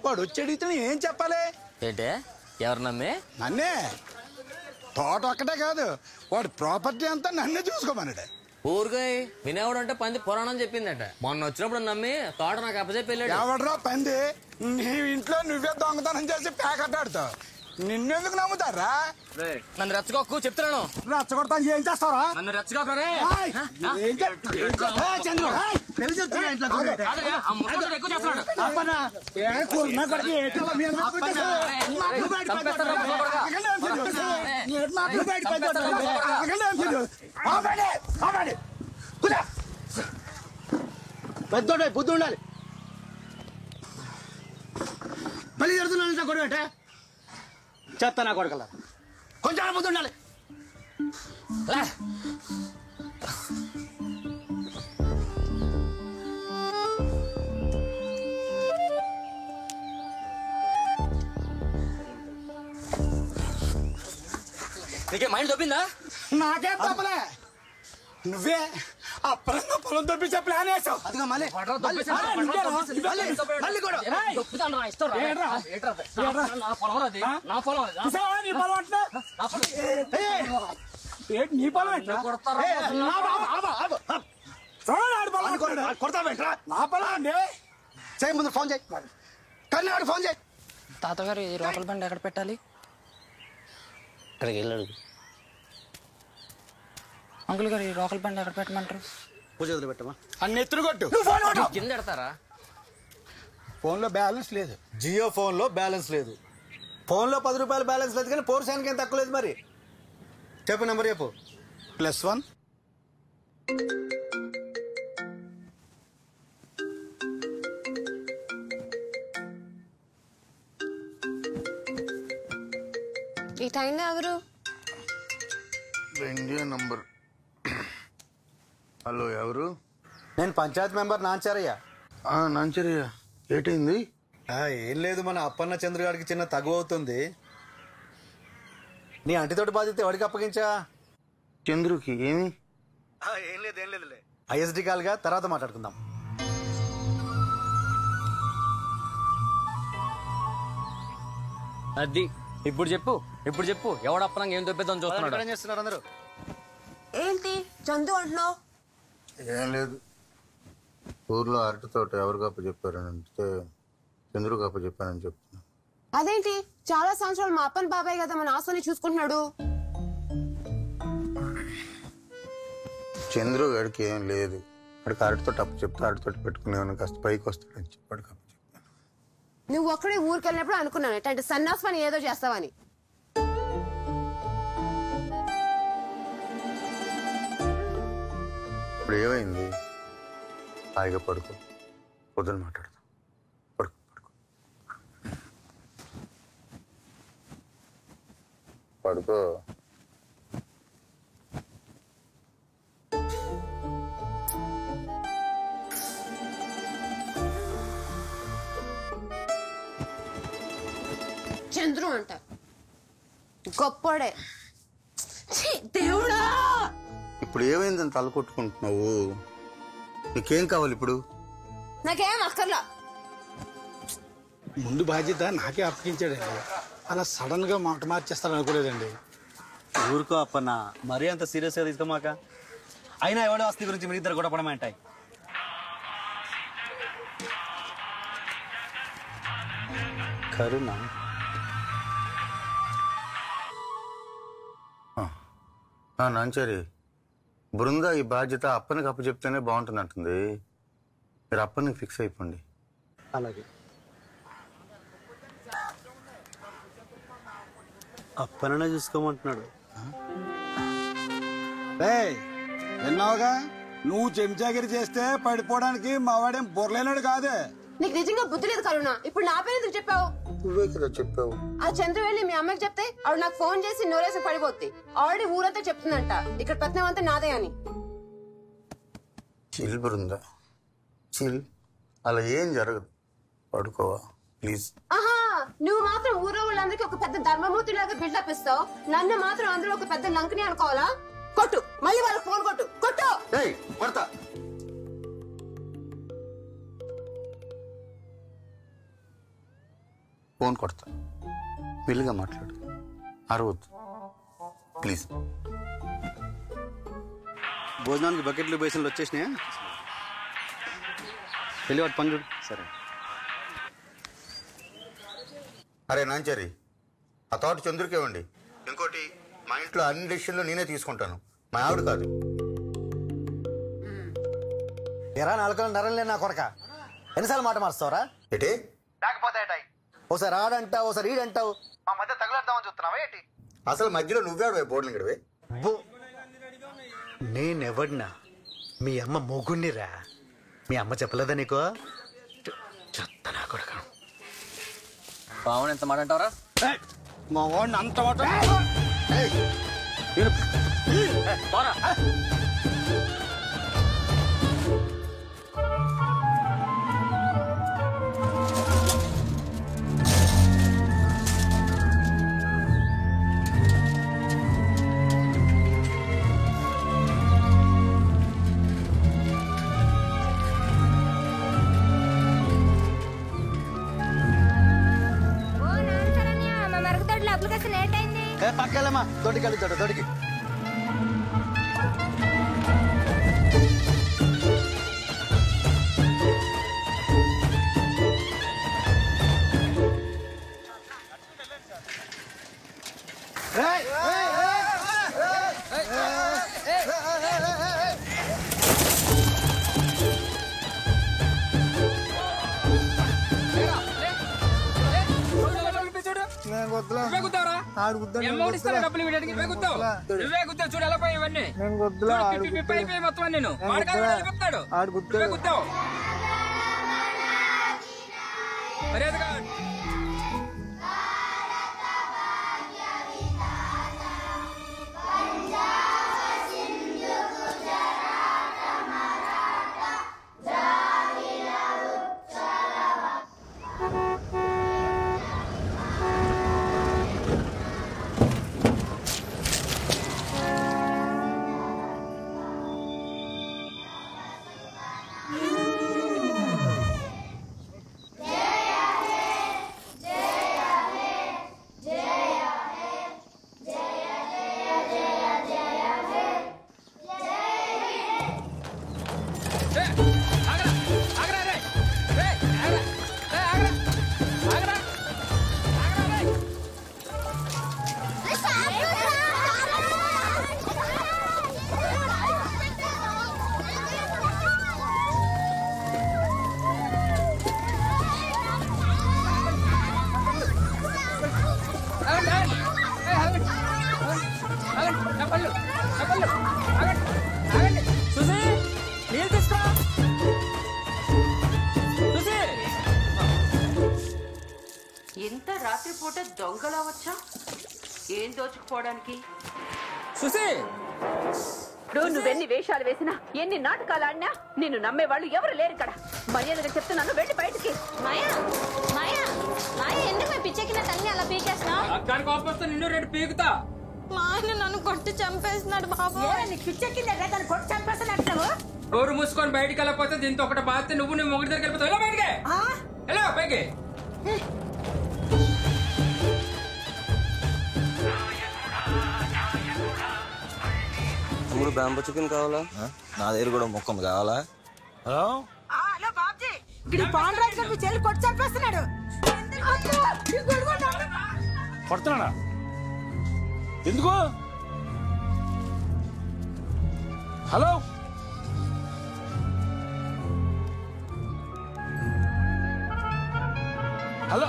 G: వాడు వచ్చి అడిగితే ఏం చెప్పాలి?
R: ఏంటే ఎవరు నమ్మి?
G: నన్నే. తోట ఒక్కటే కాదు, వాడు ప్రాపర్టీ అంతా నన్నే చూసుకోమన్నాడు.
R: ఊరుగాయ వినేవాడు అంటే పంది పురాణం చెప్పిందట. మొన్న వచ్చినప్పుడు నమ్మి తోట నాకు అప్పచెప్పి వెళ్ళాడు.
G: ఎవడరా పంది? నీ ఇంట్లో నువ్వే దొంగతనం చేసి ప్యాకెట్టాడుతావు. నిన్నెందుకు నమ్ముతారా?
R: నన్ను రెచ్చగొక్కు చెప్తున్నాను.
G: రెచ్చగొడతా ఏం చేస్తావా?
R: నన్ను రెచ్చగొక్కరే.
G: పెద్దోడే బుద్ధి ఉండాలి. మళ్ళీ జరుగుతున్నా గొడవ చెత్త నా కొడుకల. కొంచెం బుద్ధి ఉండాలి.
R: నీకే మైండ్ దొబ్బిందా?
G: నాకే తప్పలే. నువ్వే అప్పుడంగా పొలం దొప్పించే ప్లాన్ వేసావు. అదిగా మళ్ళీ నీ పొలం కొడతా. నా పొలం అండి. చేయి ముందు ఫోన్ చేయి. కన్నాడు ఫోన్ చేయి.
L: తాతగారు ఈ రోకల బండి ఎక్కడ పెట్టాలి?
R: అక్కడికి వెళ్ళాడు.
L: అంకుల్ గారు ఈ రోకల బండి ఎక్కడ పెట్టమంటారు?
P: పూజ వదిలి పెట్టమా.
G: అన్ని ఎత్తులు కొట్టు.
R: కింద పెడతారా?
G: ఫోన్లో బ్యాలెన్స్ లేదు.
P: జియో ఫోన్లో బ్యాలెన్స్ లేదు. ఫోన్లో 10 రూపాయలు బ్యాలెన్స్ లేదు కానీ పోర్షానికి ఏం తక్కువ లేదు. మరి చెప్పు నెంబర్ చెప్పు.
G: +1
M: ఈ టైంలో ఎవరు?
J: India number. హలో, ఎవరు?
P: నేను పంచాయత్ మెంబర్ నాంచారయ్య.
J: నాంచరయ్య ఏటైంది?
P: ఏం లేదు, మన అప్పన్న చంద్రగాడికి చిన్న తగు అవుతుంది. నీ అంటితోటి బాధ్యత ఎవరికి అప్పగించా?
J: చంద్రుకి. ఏమి?
P: ఏం లేదులే. ఐఎస్డి కాల్గా తర్వాత మాట్లాడుకుందాం.
R: అది ఇప్పుడు చెప్పు ఎవడు అప్పనంగా ఏం దొబ్బేద్దాం చూస్తున్నాడు?
P: ఏం చేస్తున్నారు అందరూ?
M: ఏంటి చందు అంటున్నావు?
A: ఏం లేదు, ఊర్లో అరటి తోట ఎవరు గప్ప చెప్పారని అంటే చంద్రు గప్ప చెప్పానని చెప్తున్నా.
M: అదేంటి చాలా సంవత్సరాలు మా అప్పని బాబాయ్ కదా మన ఆశని చూసుకుంటున్నాడు.
A: చంద్రు గడికి ఏం లేదు, అక్కడికి అరటితో అప్పు చెప్తే అరటితోటి పెట్టుకునేవాడిని కాస్త పైకి వస్తాడని చెప్పాడు కప్ప చెప్పాను.
M: నువ్వు ఒక్కడే ఊరికి వెళ్ళినప్పుడు అనుకున్నాను అంటే సన్నాస్ పని ఏదో చేస్తావని.
A: ఇప్పుడు ఏమైంది? హాయిగా పడుకో, పొద్దున మాట్లాడదాం. పడుకో.
M: చంద్రు అంట గొప్పడే. దేవుడా,
A: ఇప్పుడు ఏమైందని తల కొట్టుకుంటున్నావు? నీకేం కావాలి ఇప్పుడు?
M: నాకేం అక్కర్లా.
Q: ముందు బాధ్యత నాకే అప్పగించాడండి, అలా సడన్ గా మాట మార్చేస్తాడు అనుకోలేదండి.
P: ఊరుకో అప్పన్న, మరీ అంత సీరియస్ గా తీసుకోమాక. అయినా ఎవడో ఆస్తి గురించి మీ ఇద్దరు గొడవపడమే అంటాయి. కరుణ
A: నాంచారి, బృందా ఈ బాధ్యత అప్పనికి అప్పు చెప్తేనే బాగుంటుంది అంటుంది. మీరు అప్పనికి ఫిక్స్ అయిపోండి.
P: అలాగే. అప్పననే చూసుకోమంటున్నాడు.
Q: విన్నావుగా, నువ్వు చెంచాగిరి చేస్తే పడిపోవడానికి మావాడేం బొర్లేనాడు కాదే.
M: నీకు నిజంగా బుద్ధి లేదు కరుణ. ఇప్పుడు నా పేరు ఎందుకు చెప్పావు?
A: నువ్వే కదా చెప్పావు.
M: ఆ చంద్రు వెళ్ళి మీ అమ్మకి చెప్తే ఆవిడ నాకు ఫోన్ చేసి నోరేసి పడిపోద్ది. ఆల్రెడీ ఊరంతా చెప్తుందంట ఇక్కడ పత్నం అంతా నాదే అని.
A: Chill Brinda, chill. అలా ఏం జరగదు, పడుకోవా ప్లీజ్.
M: ఆహా, నువ్వు మాత్రం ఊరో వాళ్ళందరికీ ఒక పెద్ద ధర్మమూర్తి లాగా బిల్డప్ ఇస్తావు. నన్ను మాత్రం అందరూ ఒక పెద్ద లంకని అనుకోవాలా? కొట్టు, మళ్ళీ వాళ్ళకి ఫోన్ కొట్టు.
A: కొడతా. ఫోన్ కొడతా, మెల్లిగా మాట్లాడు, అరవద్దు ప్లీజ్.
P: భోజనానికి బకెట్లు బేసిన్లు వచ్చేసినాయా? వెళ్ళి వాటి పని చూడు. సరే.
A: అరే నాంచారి, ఆ తోట చంద్రుకి ఇవ్వండి. ఇంకోటి, మా ఇంట్లో అన్ని డెసిషన్లు నేనే తీసుకుంటాను, మా ఆవిడ కాదు.
P: ఎరా నాలుగు నరం లేని నా కొడక, ఎన్నిసార్లు మాట మారుస్తావరా?
A: ఏంటి?
P: లేకపోతే ఓసారి ఆడంటావు, ఓసారి ఈడంటావు. మా మధ్య తగులేద్దామని చూస్తున్నావా ఏంటి?
A: అసలు మధ్యలో నువ్వే బోర్డులు ఇక్కడవే.
P: నేనెవడినా? మీ అమ్మ మొగుణ్ణిరా. మీ అమ్మ చెప్పలేదా నీకో? చెత్త నా కొడక.
R: బావని ఎంత మాట అంటావరా?
Q: మా వాడిని అంత మాట.
P: పక్కలేమా తోటికెళ్ళి తోటికి.
S: ఎంత రాత్రిపూట దొంగలా వచ్చా? ఏం దోచుకుపోవడానికి?
M: ఇప్పుడు నువ్వెన్ని వేషాలు వేసినా ఎన్ని నాటకాలు ఆడినా నిన్ను నమ్మేవాళ్ళు ఎవరు లేరు ఇక్కడ. మర్యాదగా చెప్తున్నాను, వెళ్ళి బయటికి.
K: మాయా మాయా మాయా ఎందుకు పిచ్చెక్కిన తల్లి అలా పీకేస్తున్నా?
T: అక్కడికి కోపం నిన్ను రెడ్డి పీకుతా.
K: మా ఆయన నన్ను కొట్టి చంపేస్తున్నాడు బాబు.
C: పిచ్చెక్కిందే దాన్ని కొట్టి చంపేస్తున్నాడు.
T: డోరు మూసుకొని బయటికి వెళ్ళకపోతే దీంతో ఒకటి బాధితే నువ్వు నీ మొగుడి దగ్గరికి వెళ్ళిపోతావు. ఎలా బయటికి ఎలా పైకి?
U: తమ్ముడు బ్యాంబో చికెన్ కావాలా? నా దగ్గర కూడా మొక్కం కావాలా? హలో
C: హలో బాబ్జీ, ఇక్కడ పాన్ రాజు గారు మీ చెల్లి కొట్టి చంపేస్తున్నాడు.
D: కొడుతున్నాడా? ఎందుకు? హలో హలో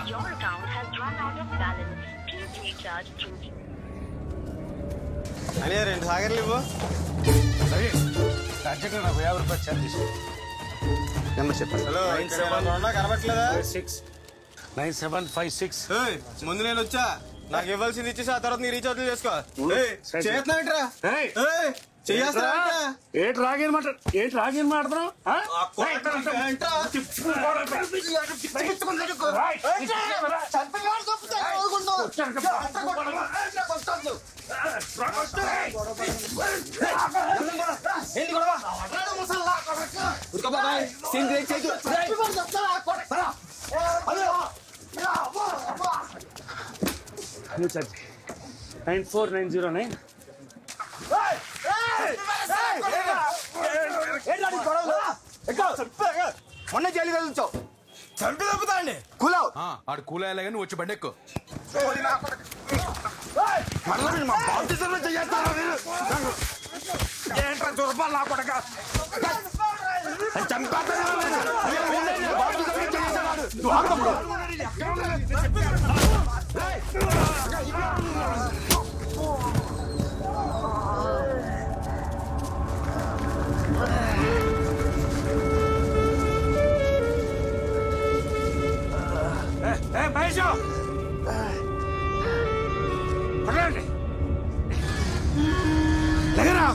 U: అనే 2 సాగర్లు ఇవ్వు.
D: సరే అర్జెంట్గా నాకు 50 రూపాయలు ఛార్జ్ తీసుకో.
U: నెంబర్ చెప్పండి. హలో కనబట్లేదా?
D: 9756.
U: ముందు నేను వచ్చా, నాకు ఇవ్వాల్సింది ఇచ్చేసి ఆ తర్వాత నీ రీఛార్జ్ చేసుకో. చేస్తున్నావేంట్రా?
D: ఏంటి రాగేం మాట్లాడుతున్నావు? Hello charge 94909.
U: మొన్న జైలు కలుగుతావు, చంపి తప్పుతా అండి. కూలావు
H: ఆడు కూలయ్యలే కానీ వచ్చి బండి ఎక్కు.
D: ఏంట్రా దుర్బల్ నా కొడక? లేరా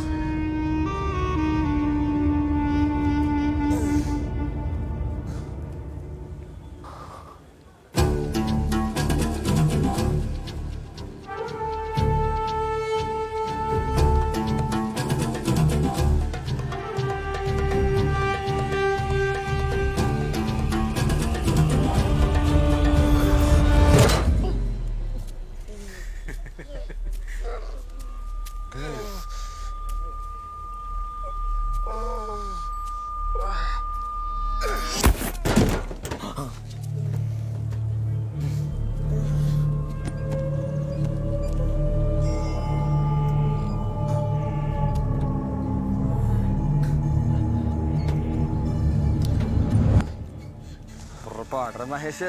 U: పాడరా మహేష్.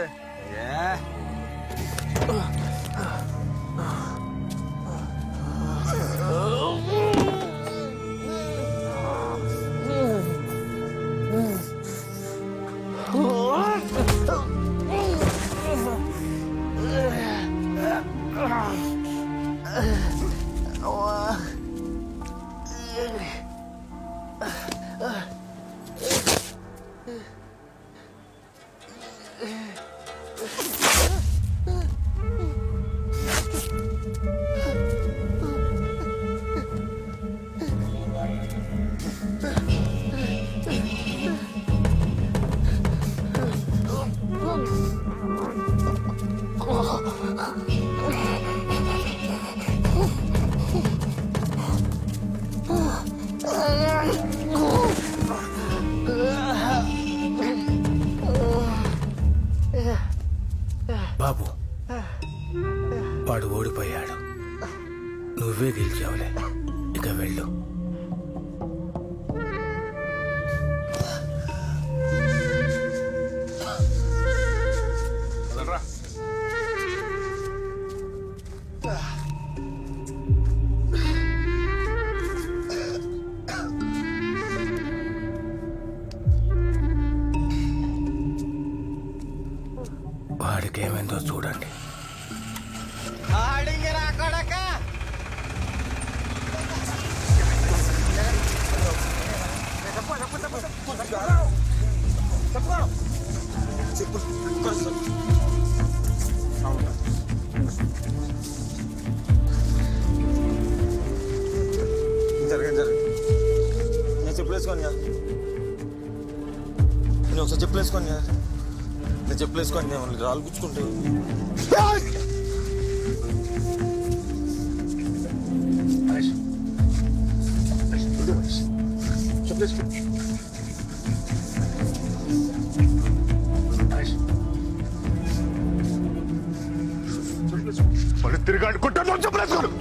V: బాబు, వాడు ఓడిపోయాడు, నువ్వే గెలిచావులే, ఇక వెళ్ళు.
U: వేసుకోండి నేను ఒకసారి చెప్పులు వేసుకోండి నేను చెప్పులు వేసుకోండి రాళ్ళు గుచ్చుకుంటే
E: మళ్ళీ తిరిగాడు కొట్టాను చెప్పలేసుకోరు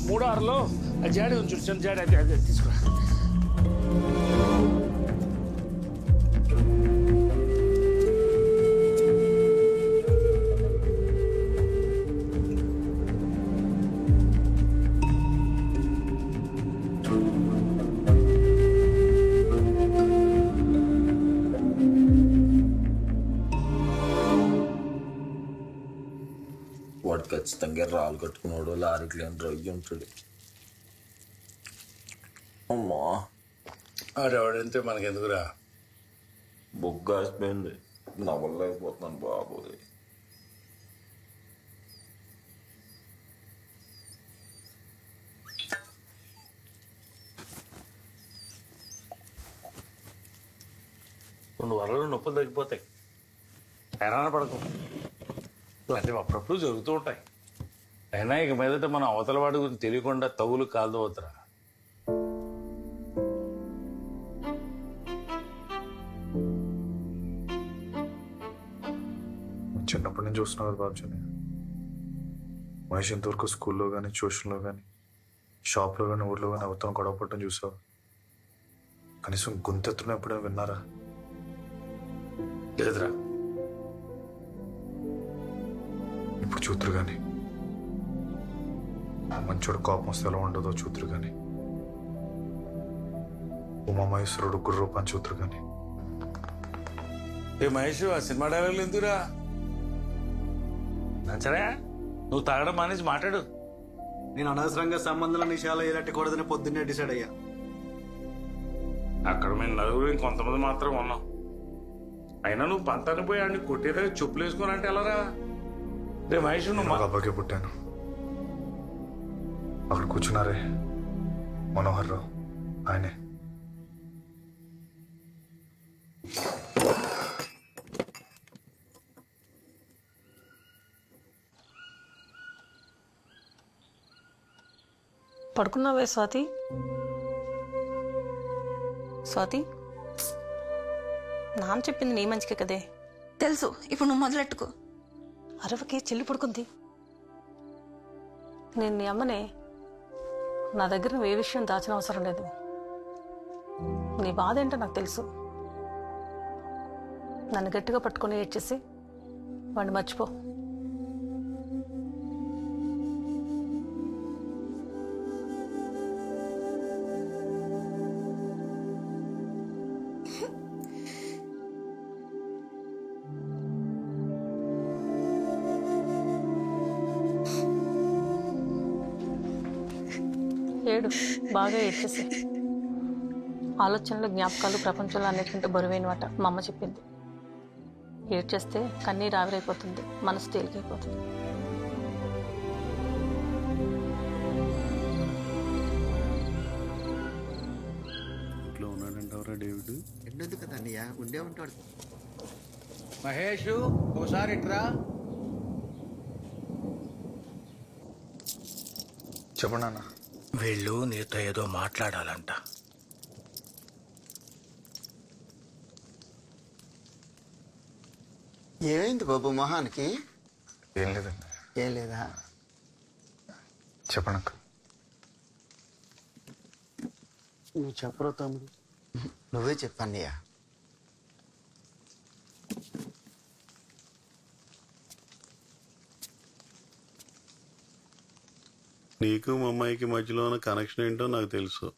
D: మూడో ఆరులో జాడి ఉంది చూడు జాడి అది అది తీసుకురా
F: వాడు ఖచ్చితంగా రాళ్ళు కట్టుకున్నాడు లారీకి లేని రొయ్యి ఉంటాడు. అమ్మా
D: ఆడెవడంతే మనకెందుకురా
F: బొగ్గాసిపోయింది నవ్వలేకపోతున్నాను బాబోయ్.
D: రెండు వారాలు నొప్పులు తగ్గిపోతాయి. హైరాణ పడకు, ఇలాంటివి అప్పుడప్పుడు జరుగుతూ ఉంటాయి. అయినా ఇక మీదట మన అవతల వాడి గురించి తెలియకుండా తగులు కాదు అవుతారా.
A: చిన్నప్పటి నుంచి చూస్తున్నావు కదా బాబుజీ, మనిషి ఇంతవరకు స్కూల్లో కానీ ట్యూషన్లో కానీ షాప్లో కానీ ఊర్లో కానీ అవతల గొడవ పట్టడం చూసావు. కనీసం గొంతెత్తున ఎప్పుడైనా విన్నారా?
D: లేదురా.
A: ఇప్పుడు చూతురు కానీ మంచోడు కోపం వస్తే ఎలా ఉండదో చూతురు కానీ ఉమామహేశ్వరుడు గుర్రూపాన్ని చూతురు కానీ.
D: ఏ మహేష్, ఆ సినిమా డైలాగులు ఎందుకురా? సరే నువ్వు తాగడం మానేసి మాట్లాడు.
P: నేను అనవసరంగా సంబంధాల విషయాలు ఎలట్టకూడదని పొద్దున్నే డిసైడ్ అయ్యా.
D: అక్కడ మేము నలుగురు ఇంకొంతమంది మాత్రం ఉన్నాం. అయినా నువ్వు పంతాన్ని పోయి ఆడిని కొట్టేదా చెప్పులు వేసుకుని అంటే ఎలారా? రే మహేష్, నువ్వు
A: అబ్బాకే పుట్టాను. అక్కడ కూర్చున్నారే మనోహర్ రావు, ఆయనే.
I: పడుకున్నావే స్వాతి? స్వాతి, నాన్న చెప్పింది నీ మంచికే కదే.
C: తెలుసు, ఇప్పుడు నువ్వు మొదలెట్టుకో.
I: అరవకే, చెల్లి పడుకుంది. నేను నీ అమ్మనే. నా దగ్గర నువ్వు ఏ విషయం దాచిన అవసరం లేదు. నీ బాధ ఏంటో నాకు తెలుసు. నన్ను గట్టిగా పట్టుకొని ఏడ్చేసి వాడిని మర్చిపో. ఏడు, బాగా ఏడ్చేసి. ఆలోచనలు, జ్ఞాపకాలు ప్రపంచంలో అన్నిటికంటే బరువైనమాట మా అమ్మ చెప్పింది. ఏడ్చేస్తే కన్నీరు ఆవిరైపోతుంది, మనసు తేలికైపోతుంది.
O: ఇంట్లో ఉన్నాడంటావరా డేవిడ్?
G: ఎండొద్దు కదా అన్నయ్య, ఉండే ఉంటాడు.
V: మహేష్, ఓసారి ఇట్రా.
A: చెప్పండి అన్న.
V: వీళ్ళు నీతో ఏదో మాట్లాడాలంట.
G: ఏమైంది బాబు మొహానికి?
A: ఏం లేదండి.
G: ఏం లేదా?
A: చెప్పండి అంకుల్.
G: నువ్వు చెప్పరా తమ్ముడు? నువ్వే చెప్పన్నయ్య.
O: నీకు మా అమ్మాయికి మధ్యలో ఉన్న కనెక్షన్ ఏంటో నాకు తెలుసు.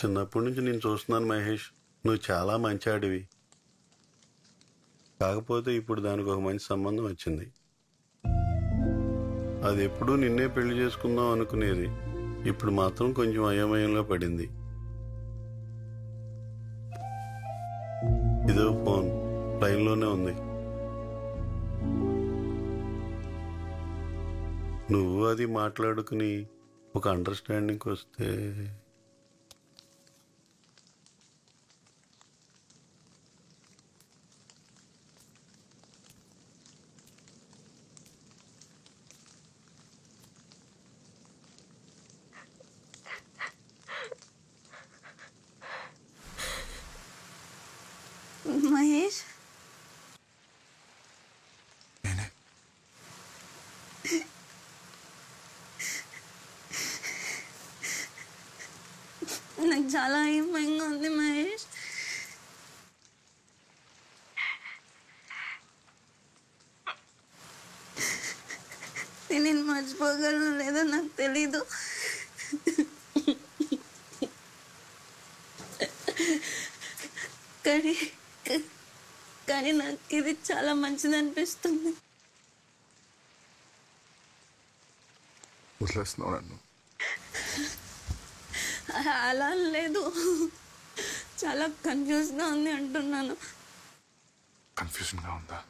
O: చిన్నప్పటి నుంచి నేను చూస్తున్నాను మహేష్, నువ్వు చాలా మంచాడివి. కాకపోతే ఇప్పుడు దానికి ఒక మంచి సంబంధం వచ్చింది. అది ఎప్పుడూ నిన్నే పెళ్లి చేసుకుందాం అనుకునేది, ఇప్పుడు మాత్రం కొంచెం అయోమయంలో పడింది. ఇదో ఫోన్ లైన్లోనే ఉంది. నువ్వు అది మాట్లాడుకుని ఒక అండర్స్టాండింగ్కి వస్తే
C: మహేష్, నాకు చాలా భయంగా ఉంది మహేష్. నేను మర్చిపోగలను లేదో నాకు తెలీదు. కానీ నాకు ఇది చాలా మంచిది అనిపిస్తుంది.
A: వదిలేస్తున్నావు నన్ను?
C: అలా లేదు, చాలా కన్ఫ్యూజ్గా ఉంది అంటున్నాను.
A: కన్ఫ్యూజన్గా ఉందా?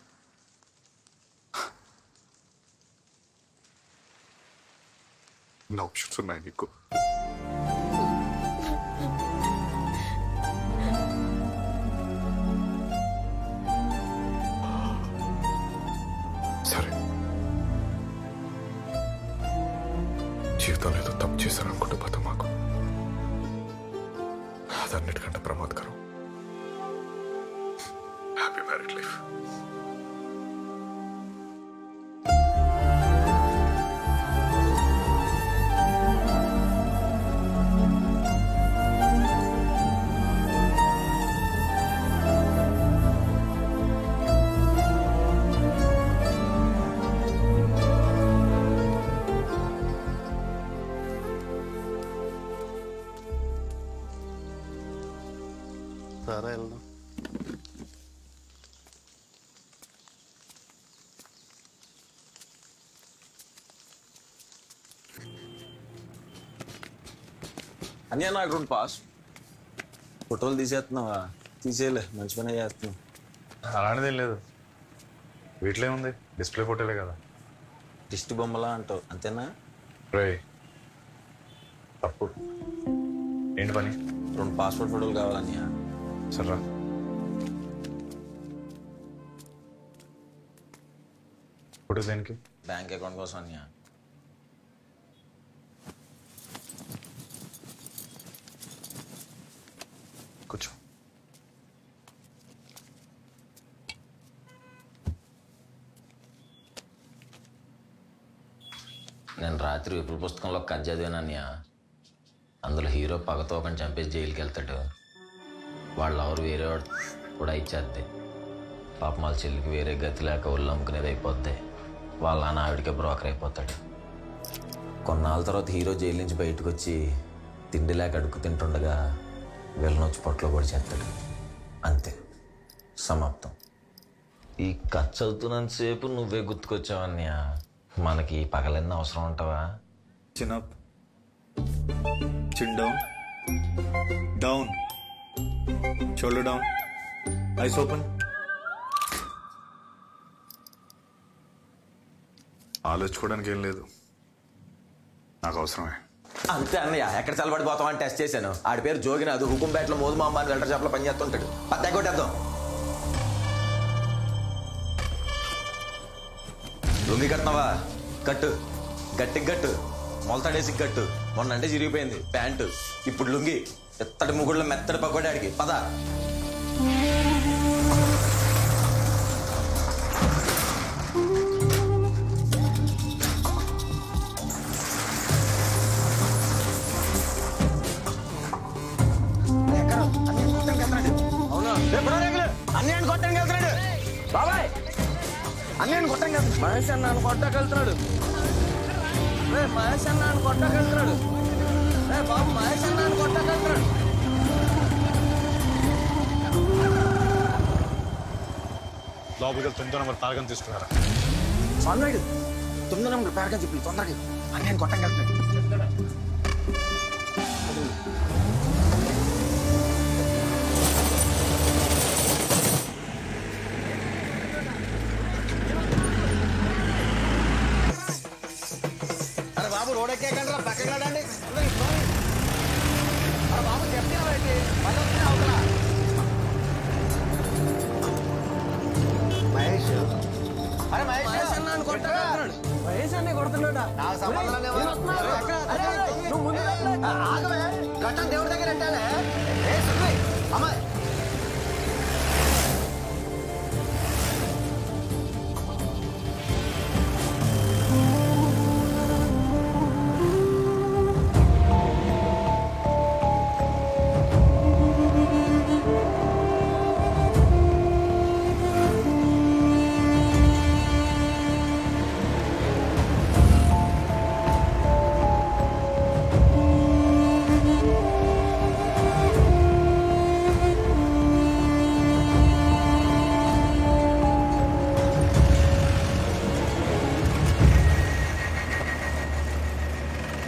A: నా ఆప్షన్స్ ఉన్నాయి నీకు. సరే, జీవితంలో ఏదో తప్పు చేశారనుకుంటే పోతా మాకు అదన్నిటికంటే ప్రమాదకరం. Happy married life.
O: సరే వెళ్దాం.
F: అన్నీ నాకు 2 పాస్ ఫోటోలు తీసేస్తున్నావా? తీసేయలే, మంచి పనే చేస్తున్నావు.
A: అలాంటిదేం లేదు, వీటిలో ఏముంది, డిస్ప్లే ఫోటోలే కదా.
F: దిష్టి బొమ్మలా అంటావు అంతేనా?
A: రే తప్పు. ఏంటి పని?
F: 2 పాస్పోర్ట్ ఫోటోలు కావాలన్నయ్య.
A: సర్రా. ఫోటో దేనికి?
F: బ్యాంక్ అకౌంట్ కోసం అన్నయ్య.
A: కూర్చో.
F: నేను రాత్రి విపుల పుస్తకంలో కథ చదివానన్నయ్య. అందులో హీరో పగతో ఒకని చంపేసి జైలుకి వెళ్తాడు. వాళ్ళు ఎవరు వేరే వాడు కూడా ఇచ్చేద్ది. పాపం వాళ్ళ చెల్లికి వేరే గతి లేక ఒళ్ళు అమ్ముకునేది అయిపోద్ది. వాళ్ళ నాన్న ఆవిడికే బ్రోకర్ అయిపోతాడు. కొన్నాళ్ళ తర్వాత హీరో జైలు నుంచి బయటకు వచ్చి తిండి లేక అడుక్కు తింటుండగా వీళ్ళని వచ్చి పొట్టలో కూడా చేస్తాడు. అంతే, సమాప్తం. ఈ కథ చదువుతున్నంతసేపు నువ్వే గుర్తుకొచ్చావన్నయ్య. మనకి పగలెన్న అవసరం ఉంటావా?
A: చిన్న chin down, down, shoulder down, eyes open. ఆలోచించుకోవడానికి ఏం లేదు, నాకు అవసరమే.
F: అంతే అన్నయ్య. ఎక్కడ చల్లబడిపోతామని టెస్ట్ చేశాను. ఆడి పేరు జోగినాథ్. హుకుంపేటలో మోదుమాంబ అని వెల్టర్ షాప్లో పనిచేస్తుంటాడు. పత్తా కొట్టేద్దాం. లుంగి కట్టినవా? కట్టు, గట్టికి కట్టు, మొలతాడేసి కట్టు. మొన్న అంటే చిరిగిపోయింది ప్యాంటు, ఇప్పుడు లుంగి. ఎత్తడి ముగుళ్ళ మెత్తడి పకోడాడికి పద.
P: బాబాయ్ అన్నయ్యను కొట్టం కదా. మహేష్ అన్న కొట్టగలుగుతున్నాడు. మహేష్ అన్న కొట్టగలుగుతున్నాడు. బాబు మహేష్ అన్న కొట్టగలుగుతున్నాడు.
E: లోపలికి 9వ నెంబర్ ప్యారగన్ తీసుకున్నారా?
P: అన్నాడు 9వ నెంబర్ ప్యారగన్ చెప్పి తొందరగా అన్నయ్యను కొట్టం వెళ్తున్నాడు. అరే బాబు రోడ్ ఎక్కేకండి రా, పక్కకి రాడండి. అరే బాబు చెప్తావేంటి మళ్ళీ వచ్చిన అవతల మహేష్. అరే మహేష్ అన్న కొట్టగలుగుతున్నాడు. మహేష్ అన్న కొడుతున్నాడా? నాకు సంబంధం లేదు. నువ్వు ముందు ఆగవే. గట్టం దేవుడి దగ్గర అంటానే. అమ్మాయి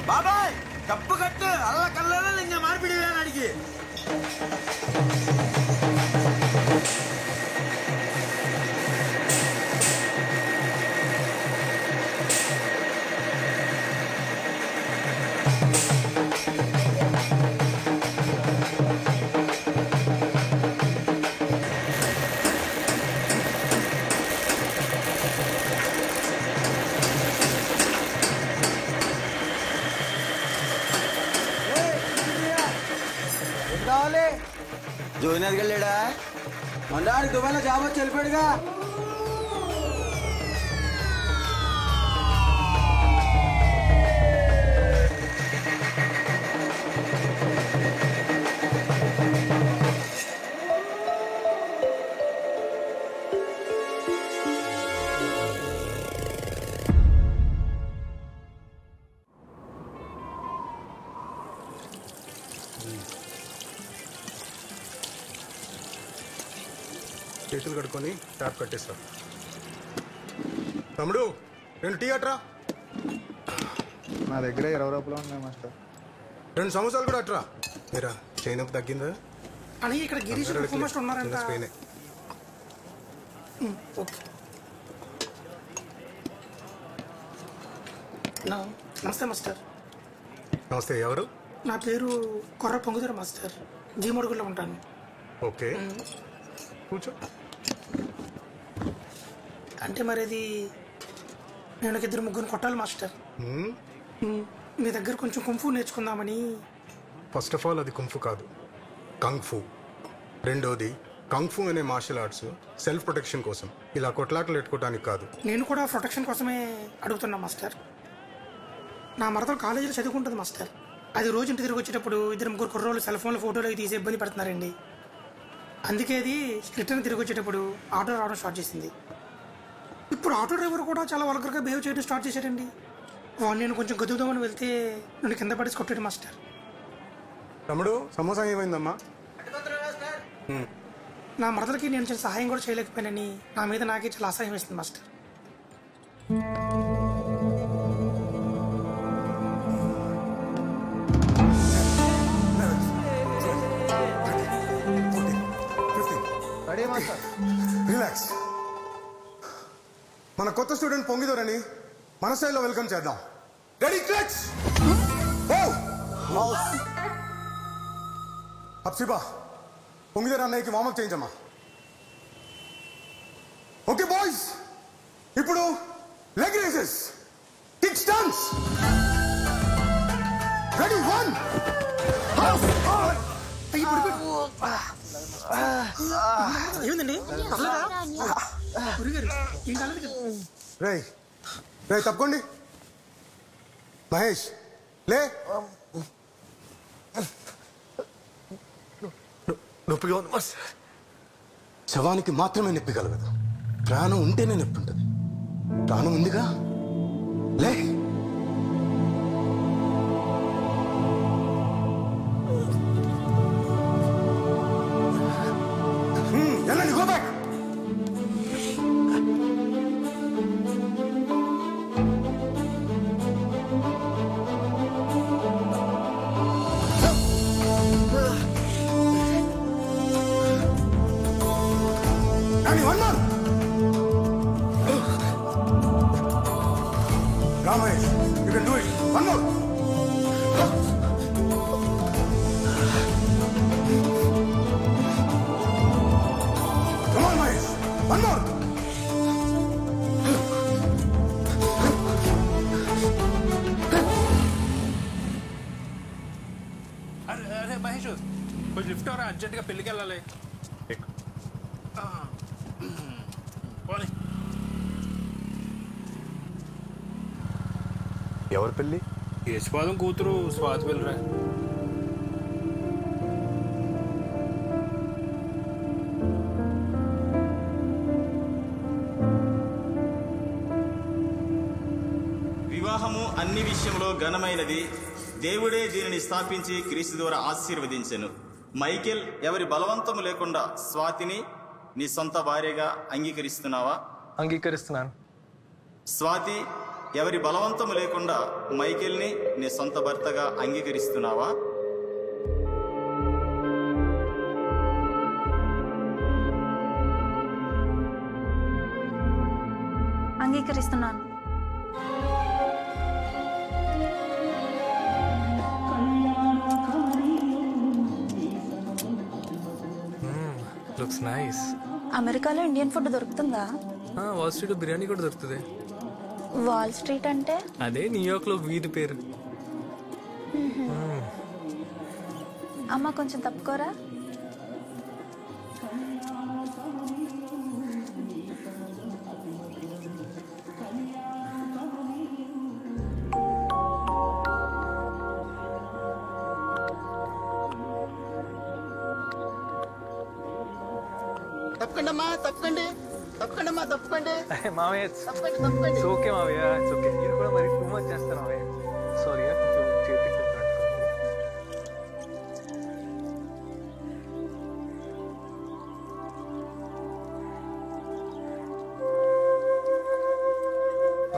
P: బాబాయ్ డబ్బు కట్టు. అలా కల్లా ఇంకా మార్పిడి అడిగి కావాలి. జోయినర్కి వెళ్ళాడా? మందాడి దుబాయ్లో జాబ్ వచ్చి వెళ్ళిపోయాడుగా.
E: చేతులు కడుక్కొని ట్యాప్ కట్టేస్తా. తమ్ముడు 2 టీ అట్రా.
A: నా దగ్గర 20 రూపాయలు ఉన్నాయి మాస్టర్.
E: 2 సమోసాలు కూడా అట్రా. మీరా చైన్ నొప్పి తగ్గిందా?
B: అని ఇక్కడ గిరీష్ మాస్టర్ ఉన్నారంట. ఓకే. నమస్తే మాస్టర్.
E: నమస్తే. ఎవరు?
B: నా పేరు కొర్ర పొంగుదర మాస్టర్. జీమడుగులో ఉంటాను.
E: ఓకే కూర్చో.
B: అంటే మరి అది నేను 2-3 కొట్టాలి మాస్టర్. మీ దగ్గర కొంచెం కుంఫు నేర్చుకుందామని.
E: ఫస్ట్ ఆఫ్ ఆల్ అది కుంఫు కాదు, కంగ్ఫు. రెండోది కంగ్ఫు అనే మార్షల్ ఆర్ట్స్ సెల్ఫ్ ప్రొటెక్షన్ కోసం, ఇలా కొట్లాటలు పెట్టుకోవడానికి కాదు.
B: నేను కూడా ప్రొటెక్షన్ కోసమే అడుగుతున్నా మాస్టర్. నా మరదలు కాలేజీలో చదువుకుంటుంది మాస్టర్. అది రోజు ఇంటి తిరిగి వచ్చేటప్పుడు 2-3 కుర్రోళ్ళు సెల్ ఫోన్లో ఫోటోలు తీసి ఇబ్బంది పడుతున్నారండి. అందుకే అది రిటర్న్ తిరిగి వచ్చేటప్పుడు ఆటో రావడం స్టార్ట్ చేసింది. ఇప్పుడు ఆటో డ్రైవర్ కూడా చాలా వల్గర్గా బిహేవ్ చేయడం స్టార్ట్ చేశాడండి. నేను కొంచెం గదువుదామని వెళ్తే నన్ను కింద పడేసి కొట్టాడు మాస్టర్.
E: తమ్ముడు సమోసా ఏమైందమ్మా?
B: నా మరదలకి నేను చిన్న సహాయం కూడా చేయలేకపోయానని నా మీద నాకే చాలా అసహాయం వేస్తుంది మాస్టర్.
E: రిలాక్స్. మన కొత్త స్టూడెంట్ పొంగిదోరని మన స్టైల్లో వెల్కమ్ చేద్దాం. Ready clutch. అప్సిబా పొంగిదోర అన్నయ్యకి వార్మప్ చేయించమ్మా. ఓకే బాయ్స్, ఇప్పుడు leg raises, kick stance. Ready 1.
B: ఏమిందండి?
E: రే రే తప్పకోండి. మహేష్ లే. నొప్పిగా ఉంది. శవానికి మాత్రమే నొప్పి కలగదు, ప్రాణం ఉంటేనే నొప్పి ఉంటుంది. ప్రాణం ఉందిగా, లే. వెళ్ళండి, go back. Ramesh, you can do it. One more. Come on, Mahesh. One more.
V: అరే మహేష్, కొంచెం లిఫ్ట్ అవరా, అర్జెంట్గా పెళ్ళికి వెళ్ళాలి. పోనీ.
E: ఎవరి పెళ్ళి?
V: యశ్వాదం కూతురు స్వాతి వెళ్ళరా.
L: వివాహము అన్ని విషయంలో ఘనమైనది. దేవుడే దీనిని స్థాపించి క్రీస్తు ద్వారా ఆశీర్వదించెను. మైకేల్, ఎవరి బలవంతము లేకుండా స్వాతిని నీ సొంత భార్యగా అంగీకరిస్తున్నావా?
N: అంగీకరిస్తున్నాను.
L: స్వాతి, ఎవరి బలవంతము లేకుండా మైకేల్ని నీ సొంత భర్తగా అంగీకరిస్తున్నావా?
W: అంగీకరిస్తున్నాను.
N: Looks nice.
W: అమెరికాలో ఇండియన్ ఫుడ్ దొరుకుతుందా?
N: వాల్ స్ట్రీట్ బిర్యానీ కూడా దొరుకుతుంది.
W: వాల్ స్ట్రీట్ అంటే?
N: అదే న్యూయార్క్ లో వీధి పేరు.
W: అమ్మ కొంచెం తప్పుకోరా.
G: తప్పకండమ్మా, తప్పకండి, తప్పకండమ్మా, తప్పకండి.
N: మావయ్య,
G: తప్పకండి.
N: ఓకే మావయ్య, ఇట్స్ ఓకే. మీరు కూడా మరి టూ మచ్ చేస్తారు మావయ్య. సారీ, కొంచెం చేతికి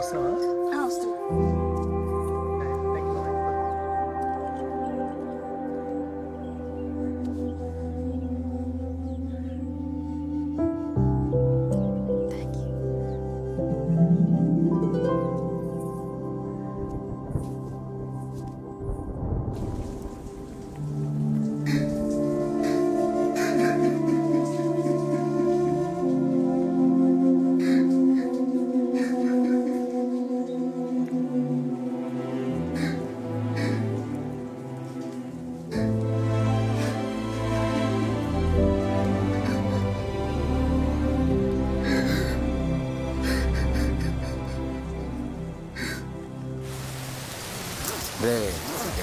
W: వస్తున్నావా? వస్తున్నా.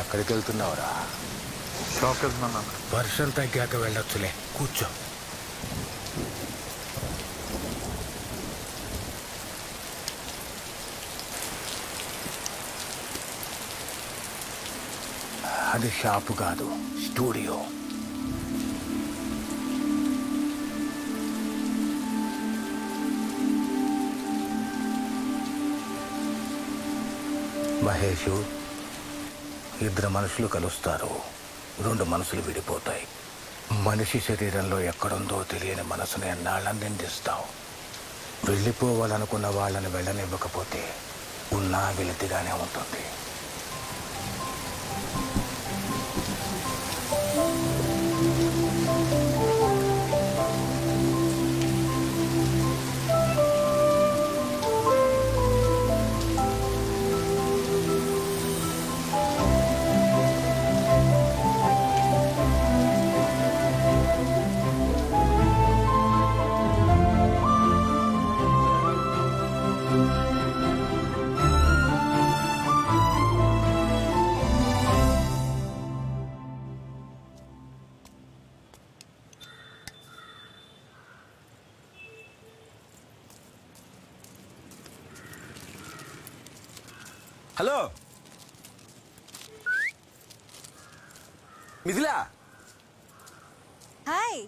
V: ఎక్కడికి వెళ్తున్నావురా?
A: షాప్కి వెళ్తున్నా.
V: వర్షం తగ్గాక వెళ్ళొచ్చులే, కూర్చో. అది షాపు కాదు, స్టూడియో. మహేషు, ఇద్దరు మనుషులు కలుస్తారు, రెండు మనసులు విడిపోతాయి. మనిషి శరీరంలో ఎక్కడుందో తెలియని మనసుని ఎన్నాళ్ళని నిందిస్తావు. వెళ్ళిపోవాలనుకున్న వాళ్ళని వెళ్ళనివ్వకపోతే ఉన్నా వెలితిగానే ఉంటుంది.
P: హలో మిథిలా.
W: హాయ్.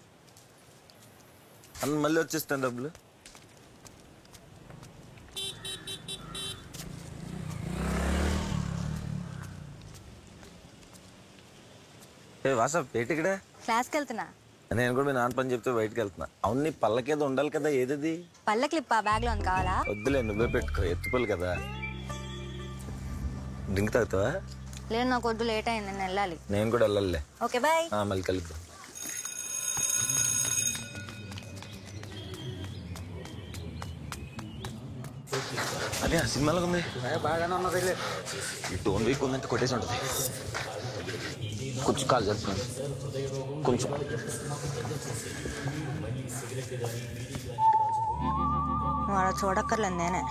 P: అన్న మళ్ళీ వచ్చేస్తాను డబ్బులు. వాట్సాప్ ఏంటి ఇక్కడ?
W: క్లాస్కి వెళ్తున్నా.
P: నేను కూడా మీ నాన్న పని చెప్తే బయటకు వెళ్తున్నా. అవును నీ పళ్ళకేదో ఉండాలి కదా, ఏదది?
W: పళ్ళ క్లిప్ ఆ బ్యాగ్ లో ఉంది, కావాలా?
P: వద్దులే, నువ్వే పెట్టుకో, ఎత్తుపల్లి కదా. డ్రింక్ తాగుతావా?
W: లేదు నాకు వద్దు, లేట్ అయింది, నేను వెళ్ళాలి.
P: నేను కూడా వెళ్ళాలిలే.
W: Okay bye.
P: మళ్ళీ కలుద్దాం. అదే ఆ సినిమాలో ఉంది
H: బాగానే ఉన్నది.
P: ఈ టోన్ వీక్ ఉందంటే కొట్టేసి ఉంటుంది. కొంచెం కాల్ చేస్తున్నాను, కొంచెం.
W: వాడు చూడక్కర్లేదు, నేనే.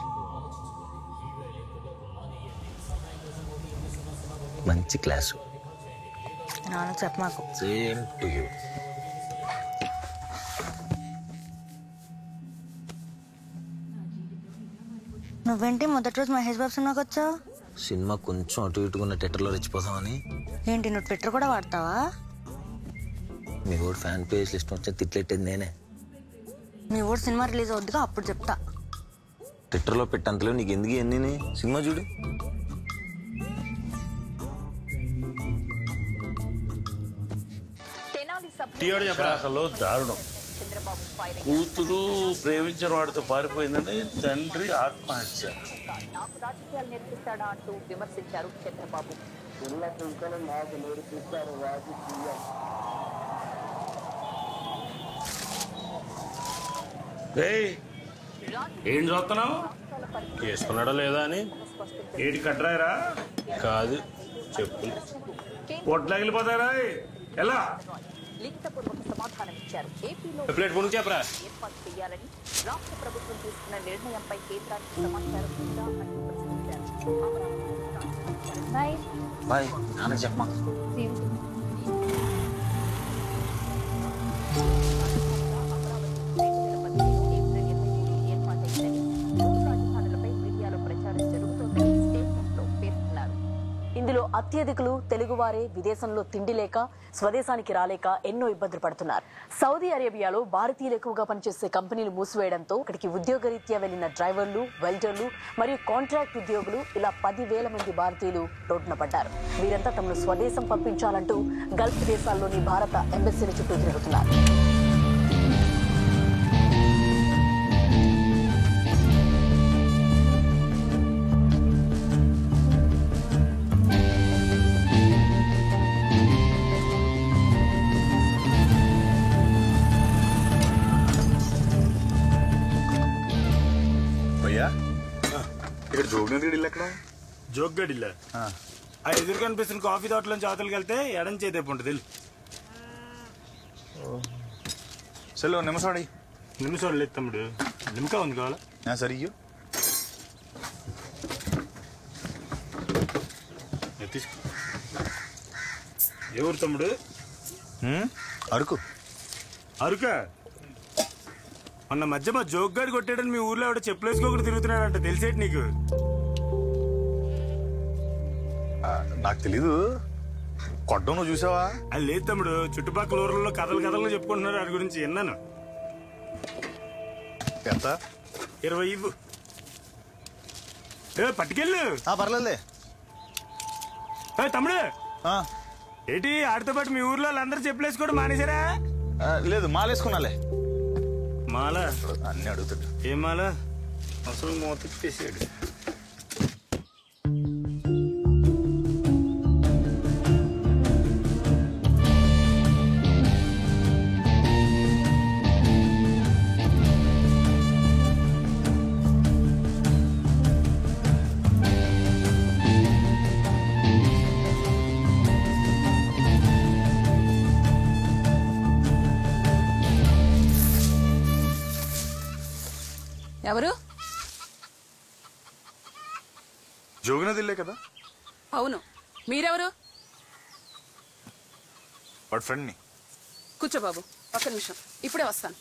P: మంచి క్లాసు.
W: నాన్న చెప్ప మాకు.
P: Same to you.
W: నువ్వేంటి మొదటి రోజు మహేష్ బాబు సినిమాకి వచ్చావు?
P: సినిమా కొంచెం అటు ఇటుకున్న థియేటర్లో రెచ్చిపోతామని.
W: ఏంటి నువ్వు ట్విట్టర్ కూడా వాడతావా?
P: మీ కూడా ఫ్యాన్ పేజ్ లిస్ట్ వచ్చి తిట్లెట్టేది నేనే.
W: మీ ఊరు సినిమా రిలీజ్ అవుద్దిగా, అప్పుడు చెప్తా.
P: ట్విట్టర్లో పెట్టంతలేవు నీకు ఎందుకు ఎన్ని? సినిమా చూడు.
D: అసలు దారుణం. కూతురు ప్రేమించిన వాడితో పారిపోయిందని తండ్రి ఆత్మహత్య.
J: నాకు రాజకీయాలు నేర్పిస్తాడా అంటూ విమర్శించారు చంద్రబాబు. నాకు నేర్పిస్తారు రాజకీయం.
D: ఏం చూస్తున్నావు?
V: చేసుకున్నాడా లేదా అని.
D: ఏటి కట్రాయరా?
V: కాదు, చెప్పులు.
D: పొట్లగిలిపోతారా? ఎలా?
J: లిఖితపూర్వక సమాధానం ఇచ్చారు. ఏపీలో
V: ప్లేట్ ముందు చెప్పరా.
J: ఏర్పాటు చేయాలని రాష్ట్ర ప్రభుత్వం తీసుకున్న నిర్ణయంపై కేంద్రానికి సమాచారం ఉందా అని ప్రశ్నించారు.
P: బాయ్ నాన్న చెప్పమా.
I: ఇందులో అత్యధికులు తెలుగువారే విదేశంలో తిండి లేక స్వదేశానికి రాలేక ఎన్నో ఇబ్బందులు పడుతున్నారు. సౌదీ అరేబియాలో భారతీయులు ఎక్కువగా పనిచేసే కంపెనీలు మూసివేయడంతో అక్కడికి ఉద్యోగరీత్యా వెళ్లిన డ్రైవర్లు, వెల్డర్లు మరియు కాంట్రాక్ట్ ఉద్యోగులు ఇలా 10,000 మంది భారతీయులు రోడ్డున పడ్డారు. వీరంతా తమను స్వదేశం పంపించాలంటూ గల్ఫ్ దేశాల్లోని భారత ఎంబసీల చుట్టూ తిరుగుతున్నారు.
A: ఇక్కడ జోగినగడి ఇల్లు ఎక్కడ?
U: జోగ్గడి ఇల్లా? ఆ ఎదురు కనిపిస్తున్న కాఫీ తోటలోంచి అవతలకి వెళ్తే ఎడం చేతే ఉంటుంది.
A: సెల్ నిమిషాడి.
U: నిమిషాలు లేదు తమ్ముడు, నిమ్మకా ఉంది కావాలా?
A: సరే ఇయ్యు.
U: తీసుకో. ఎవరు తమ్ముడు?
A: అరకు.
U: అరుకా? మొన్న మధ్య మా జోగ్గాడు కొట్టాడని మీ ఊర్లో ఆవిడ చెప్పులేసుకోకుండా తిరుగుతున్నాడంట, తెలిసేటి నీకు?
A: నాకు తెలీదు. కొట్టడం నువ్వు చూసావా?
U: అది లేదు తమ్ముడు, చుట్టుపక్కల ఊర్లలో కథలు చెప్పుకుంటున్నారు వాడి గురించి, విన్నాను.
A: ఎంత?
U: 20 ఇవ్వు. పట్టుకెళ్ళు.
A: పర్లేదులే.
U: తమ్ముడు ఏంటి ఆడితో పాటు మీ ఊర్లో వాళ్ళందరూ చెప్పులేసుకోవడం మానేశారా?
A: లేదు, మాలేసుకున్నాలే.
U: మాల
A: అన్ని అడుగుతాడు.
U: ఏం మాల? అసలు మోతేసాడు.
Q: ఎవరు?
A: జోగినదిల్లే కదా?
Q: అవును. మీరెవరు?
A: వాడి ఫ్రెండ్ని.
Q: కూర్చో బాబు, ఒక్క నిమిషం, ఇప్పుడే వస్తాను.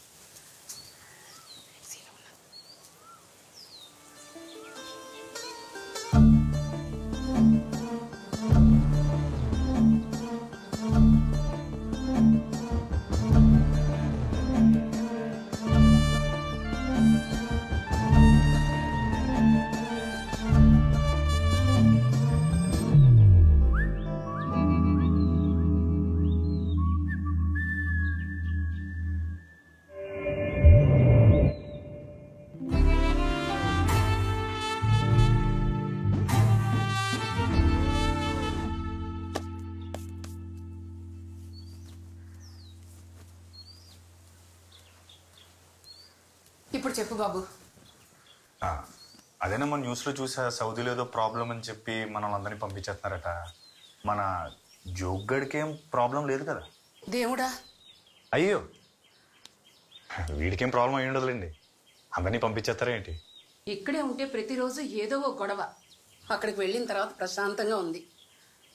Q: ఇప్పుడు చెప్పు బాబు.
A: అదేనా మన న్యూస్లో చూసా, సౌదీలో ఏదో ప్రాబ్లం అని చెప్పి మనల్ని అందరినీ పంపించేస్తున్నారట. మన జోగ్గడికి ఏం ప్రాబ్లం లేదు కదా?
Q: దేవుడా,
A: అయ్యో వీడికేం ప్రాబ్లం అయ్యి ఉండదులేండి, అందరినీ పంపించేస్తారా ఏంటి?
Q: ఇక్కడే ఉంటే ప్రతిరోజు ఏదో ఒక గొడవ. అక్కడికి వెళ్ళిన తర్వాత ప్రశాంతంగా ఉంది.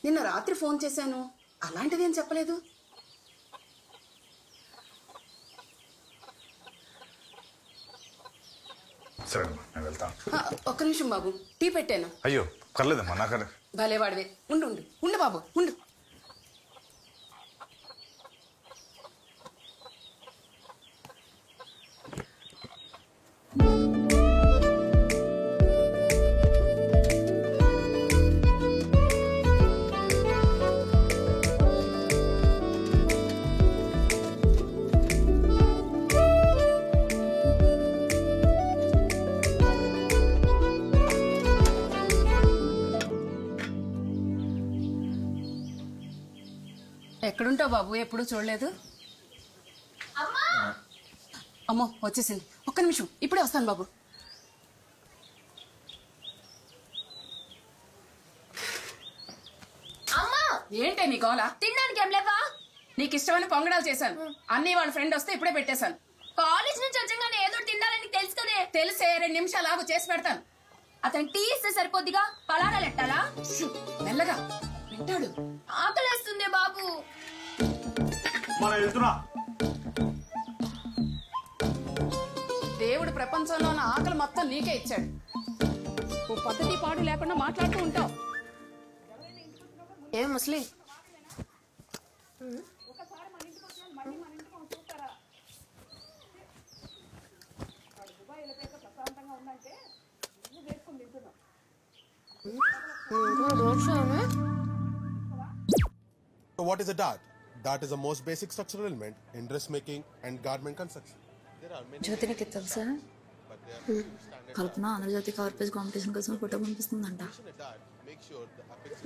Q: నిన్న రాత్రి ఫోన్ చేశాను, అలాంటిదేం చెప్పలేదు.
A: సరే నేను వెళ్తాను.
Q: ఒక్క నిమిషం బాబు, టీ పెట్టాను.
A: అయ్యో పర్లేదమ్మా, నాకు
Q: భలేవాడివే. ఉండు ఉండు ఉండు బాబు ఉండు. ఎక్కడుంటావు బాబు? ఎప్పుడు చూడలేదు. అమ్మో వచ్చేసింది, ఒక్క నిమిషం ఇప్పుడే వస్తాను బాబు. ఏంటే నీ గోల?
M: తినడానికి ఏం లేవా?
Q: నీకు ఇష్టమైన పొంగడాలు చేశాను. అన్నీ వాళ్ళ ఫ్రెండ్ వస్తే ఇప్పుడే పెట్టేశాను.
M: కాలేజ్ నుంచి వచ్చాగానే ఏదో తినాలని తెలుసు కదే.
Q: తెలిసే 2 నిమిషాలు ఆగు, చేసి పెడతాను.
M: అతను టీ ఇస్తే సరిపోద్దిగా, పలారాలు ఎట్టాలా?
Q: మెల్లగా వింటాడు.
M: ఆకలేస్తుంది బాబు.
Q: దేవుడు ప్రపంచంలో ఉన్న ఆకలి మొత్తం నీకే ఇచ్చాడు. ఓ పద్ధతి పాడు లేకుండా మాట్లాడుతూ ఉంటావు. ఏం ముస్లి?
R: So what is a dart? Dart is the most basic structural element in dressmaking and garment construction.
W: జ్యోతి నీకు తెలుసా? కల్పన ఆంధ్రజ్యోతి కవర్ పేజ్ కాంపిటీషన్ కోసం ఫోటో పంపిస్తుందంట.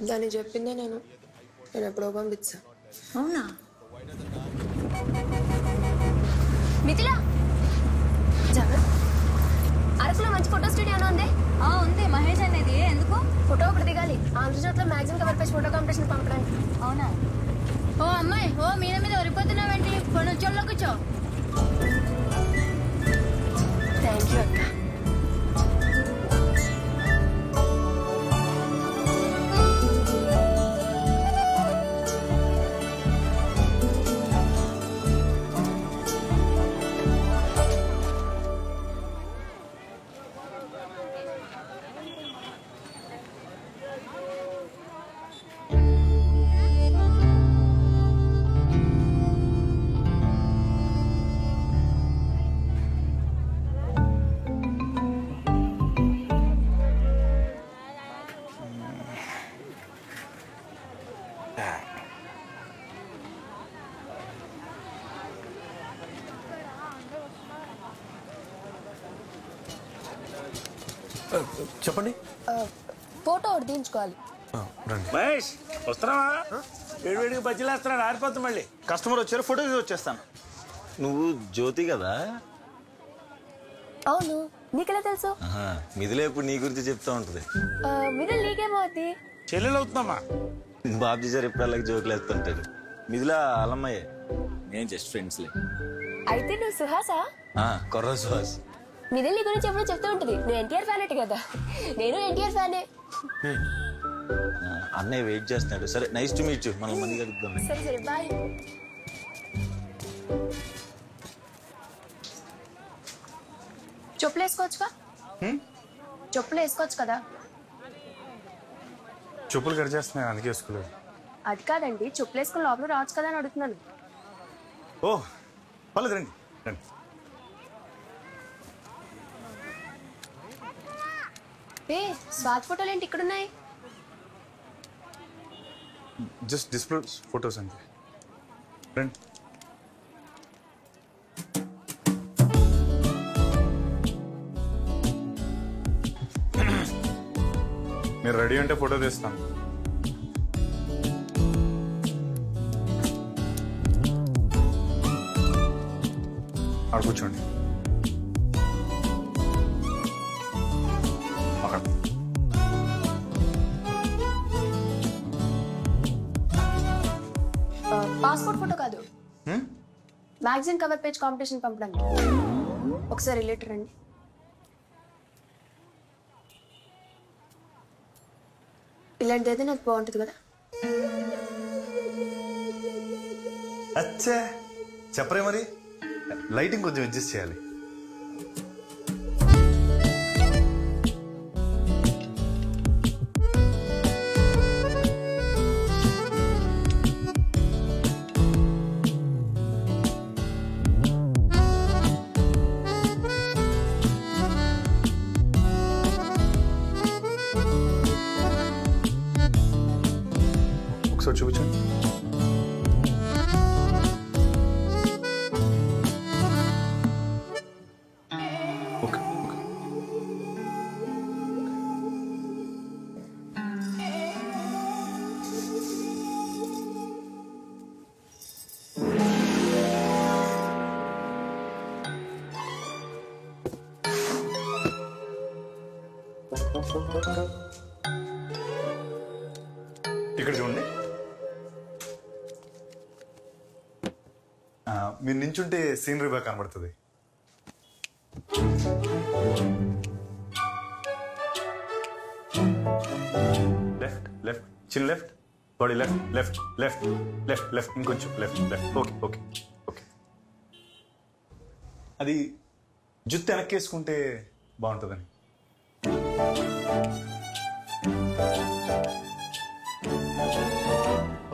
S: దాన్ని చెప్పిందే నేను ఎప్పుడో పంపించా.
W: అవునా?
M: మిథిలా, అరకులో మంచి ఫోటో స్టూడియో ఉంది.
W: ఉంది, మహేష్ అనేది. ఎందుకు?
M: ఫోటో ఒకటి దిగాలి. ఆంధ్రజ్యోతిలో magazine cover page photo competition పంపడానికి.
W: అవునా?
M: ఓ అమ్మాయి, ఓ మీద ఒరిపోతున్నావేంటి? కొన్ని చోట్ల కూర్చో. థ్యాంక్ యూ అక్క.
R: చెప్పండి.
M: ఫోటో ఒకటి తీయించుకోవాలి.
D: మహేష్ వస్తున్నావా? వేడివేడికి బజ్జీలు వేస్తున్నాడు, ఆరిపోతుంది మళ్ళీ.
L: కస్టమర్ వచ్చారు, ఫోటో తీసి వచ్చేస్తాను.
F: నువ్వు జ్యోతి కదా?
M: అవును, నీకెలా తెలుసు?
F: మిథిలే ఇప్పుడు నీ గురించి చెప్తా ఉంటది.
M: మిథిల్ నీకేమవుతుంది?
D: చెల్లెలు అవుతుందమ్మా.
F: బాబ్జీ సార్ ఇప్పుడు అలాగే జోకులు వేస్తుంటాడు. మిథిలా అలమ్మయ్యే, నేను జస్ట్ ఫ్రెండ్స్లే.
M: అయితే నువ్వు సుహాసా?
F: కొర్ర సుహాస్.
M: మిథిల్ నీ గురించి ఎప్పుడూ చెప్తూ ఉంటుంది. నువ్వు ఎన్టీఆర్ ఫ్యాన్ అంటే కదా. నేను ఎన్టీఆర్ ఫ్యానే.
F: అన్నయ్య వెయిట్ చేస్తున్నాడు. సరే, నైస్ టు మీట్ యు. మనం మంది కలుద్దాం.
M: సరే సరే, బాయ్. చెప్పులు వేసుకోవచ్చుగా? చెప్పులు వేసుకోవచ్చు కదా?
A: చెప్పులు కట్ చేస్తున్నాయి, అందుకే వేసుకోలేదు.
M: అది కాదండి, చెప్పులు వేసుకుని లోపల రావచ్చు కదా అని అడుగుతున్నాను.
A: ఓ పర్లేదు, రండి రండి.
M: స్వాతి ఫోటోలు ఏంటి ఇక్కడున్నాయి?
A: జస్ట్ డిస్ప్లే ఫొటోస్ అంతే. రండి. మీరు రెడీ అంటే ఫోటో తీస్తాం. కూర్చోండి.
M: పాస్పోర్ట్ ఫోటో కాదు, మ్యాగజైన్ కవర్ పేజ్ కాంపిటీషన్ పంపడానికి. ఒకసారి రిలేటర్ రండి. ఇలాంటిది అయితే నాకు బాగుంటుంది కదా.
C: అచ్చా చెప్పరే మరి, లైటింగ్ కొంచెం అడ్జస్ట్ చేయాలి. ఒకసారి చూపించండి. ఇక్కడ చూడండి, మీరు నించుంటే సీనరీ బాగా కనబడుతుంది. లెఫ్ట్ లెఫ్ట్, చిన్న left, body left left left left left, ఇంకొంచెం left left. Okay okay okay. అది జుత్తు వెనక్కేసుకుంటే బాగుంటుందని.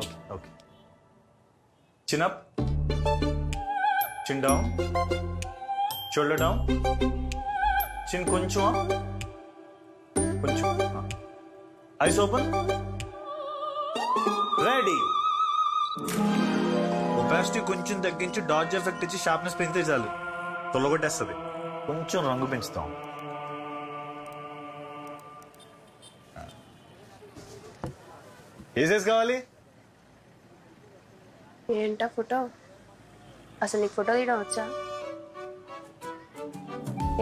C: Okay okay. Chin up, chin down, shoulder down, chin కొంచెం కొంచెం, ఐస్ ఓపెన్, రెడీ. ఒపాసిటీ కొంచెం తగ్గించి డాడ్జ్ ఎఫెక్ట్ ఇచ్చి షార్ప్నెస్ పెంచితే చాలు, తొలగొట్టేస్తుంది. కొంచెం రంగు పెంచుతాం. ఏ సైజ్ కావాలి?
M: ఏంటా ఫోటో? అసలు నీకు ఫోటో తీయడం వచ్చా?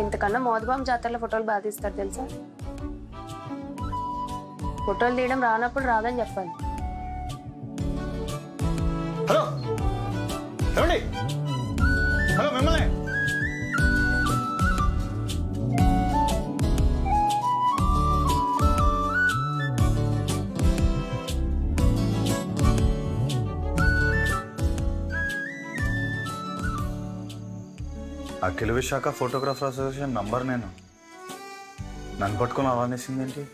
M: ఇంతకన్నా మోదబాం జాతరలో ఫోటోలు బాగా తీస్తారు తెలుసా. ఫోటోలు తీయడం రానప్పుడు రాదని చెప్పాలి.
C: హలో ఏమండి, హలో మిమ్మల్ని. అఖిల విశాఖ ఫోటోగ్రాఫర్ అసోసియేషన్ నంబర్ నేను, నన్ను పట్టుకుని అవానేసింది ఏంటి?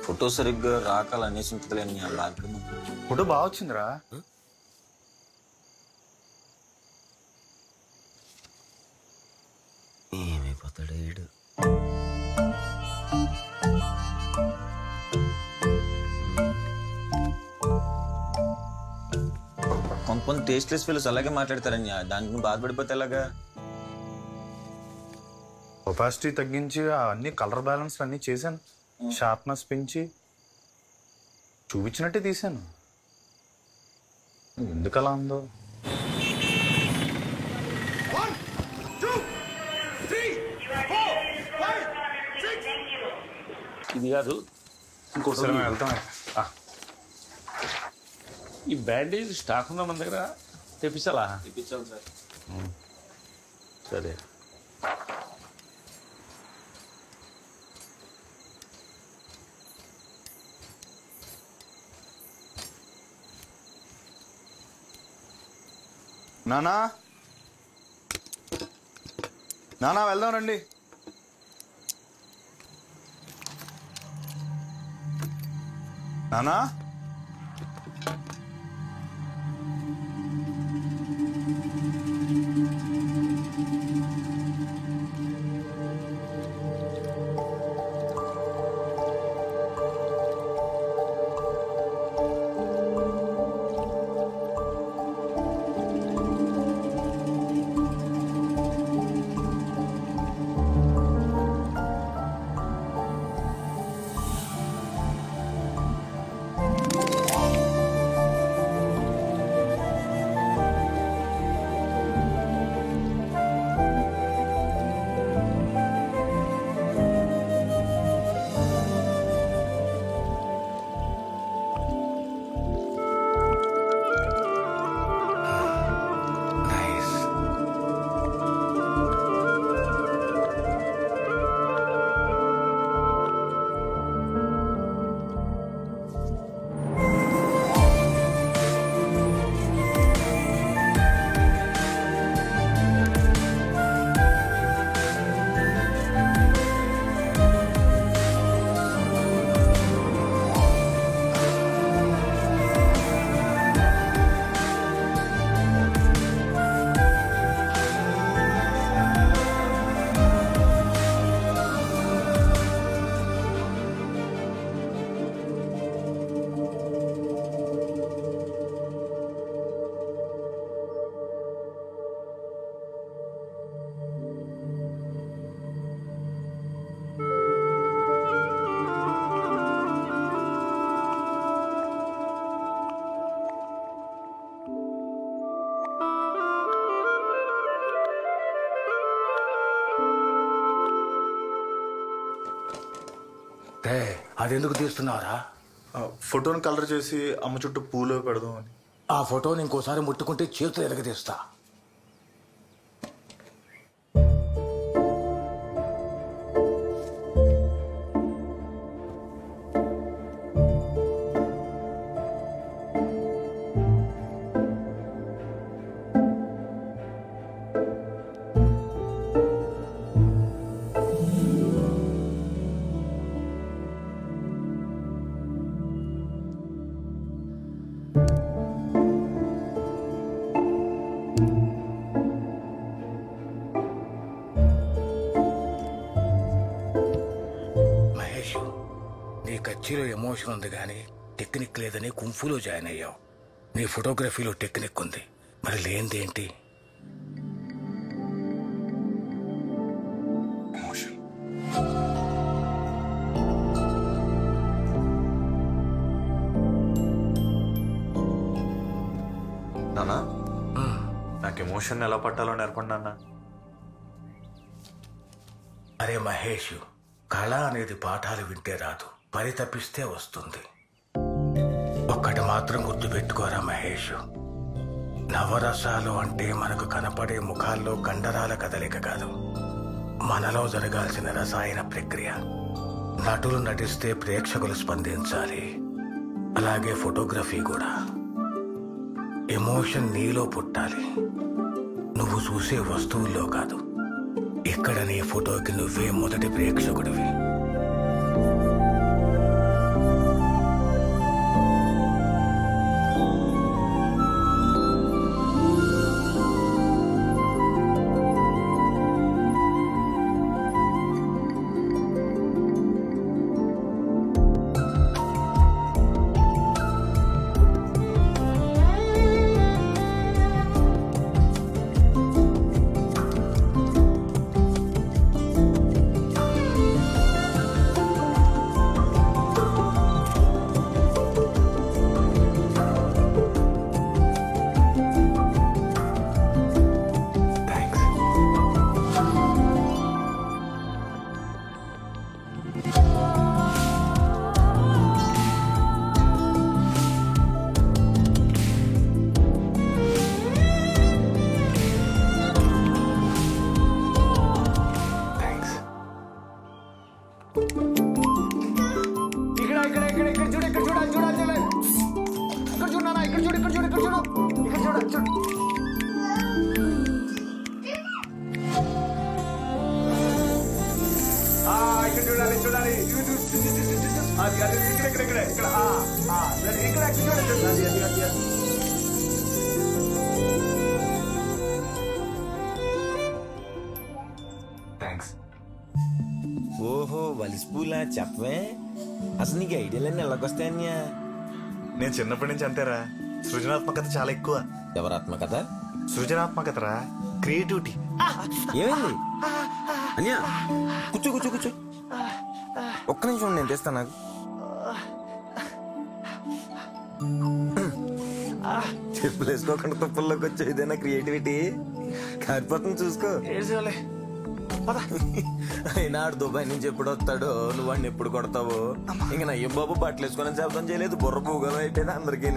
F: ఫోటో సరిగ్గా రాకాలనేసి ఉంటుందిలేని
C: ఫోటో బాగా వచ్చిందిరా.
F: ఏమైపోతాడు వీడు? కొంత టేస్ట్లెస్ ఫీల్స్ అలాగే మాట్లాడతారని, దానికి బాధపడిపోతే ఎలాగా?
C: ఒపాసిటీ తగ్గించి అన్ని కలర్ బ్యాలెన్స్ అన్ని చేశాను, షార్ప్నెస్ పెంచి చూపించినట్టే తీశాను. ఎందుకు అలా ఉందో?
D: ఇది కాదు
C: ఇంకోసారి వెళ్తాం.
D: ఈ బ్యాండేజ్ స్టాక్ ఉందా మన దగ్గర? తెప్పించాలా?
F: తెప్పించాలి సార్.
D: సరే.
C: నానా నానా వెళ్దాం రండి. నానా
D: అదెందుకు తీస్తున్నావురా?
A: ఫోటోని కలర్ చేసి అమ్మ చుట్టూ పూలు పెడదాం అని.
D: ఆ ఫోటోని ఇంకోసారి ముట్టుకుంటే చేతులు ఎరగదీస్తా. కచ్చిలో ఎమోషన్ ఉంది కానీ టెక్నిక్ లేదని కుంఫులో జాయిన్ అయ్యావు. నీ ఫోటోగ్రఫీలో టెక్నిక్ ఉంది, మరి లేనిదేంటి?
A: నానా నాకు ఎమోషన్ ఎలా పట్టాలో నేర్పండి అన్న.
D: అరే మహేష్, కళ అనేది పాఠాలు వింటే రాదు, పని తప్పిస్తే వస్తుంది. ఒక్కటి మాత్రం గుర్తుపెట్టుకోరా మహేష్, నవరసాలు అంటే మనకు కనపడే ముఖాల్లో కండరాల కదలిక కాదు, మనలో జరగాల్సిన రసాయన ప్రక్రియ. నటులు నటిస్తే ప్రేక్షకులు స్పందించాలి, అలాగే ఫోటోగ్రఫీ కూడా. ఎమోషన్ నీలో పుట్టాలి, నువ్వు చూసే వస్తువుల్లో కాదు. ఇక్కడ నీ ఫోటోకి నువ్వే మొదటి ప్రేక్షకుడివి.
K: ఓహో వలిసిపూలా చెప్పవే, అసలు నీకు ఐడియాలన్నీ ఎలాగొస్తాయన్యా?
A: నేను చిన్నప్పటి నుంచి అంతేరా, సృజనాత్మకత చాలా ఎక్కువ.
K: ఎవరాత్మకత?
A: సృజనాత్మకతరా, క్రియేటివిటీ.
K: ఏమైంది అన్యా? కూర్చో కూర్చో కూర్చో, ఒక్క నిమిషం నేను తెస్తాను నాకు. చెప్పులు వేసుకోకుండా తుప్పల్లోకి వచ్చే ఇదేనా క్రియేటివిటీ? కారిపోతుంది చూసుకో. అయినా ఆడు దుబాయ్ నుంచి ఎప్పుడు వస్తాడో, నువ్వు వాడిని ఎప్పుడు కొడతావో. ఇంక నయ్యం బాబు బట్టలు వేసుకొని శబ్దం చేయలేదు, బుర్ర భూగోళం అయిపోయింది అందరికీ.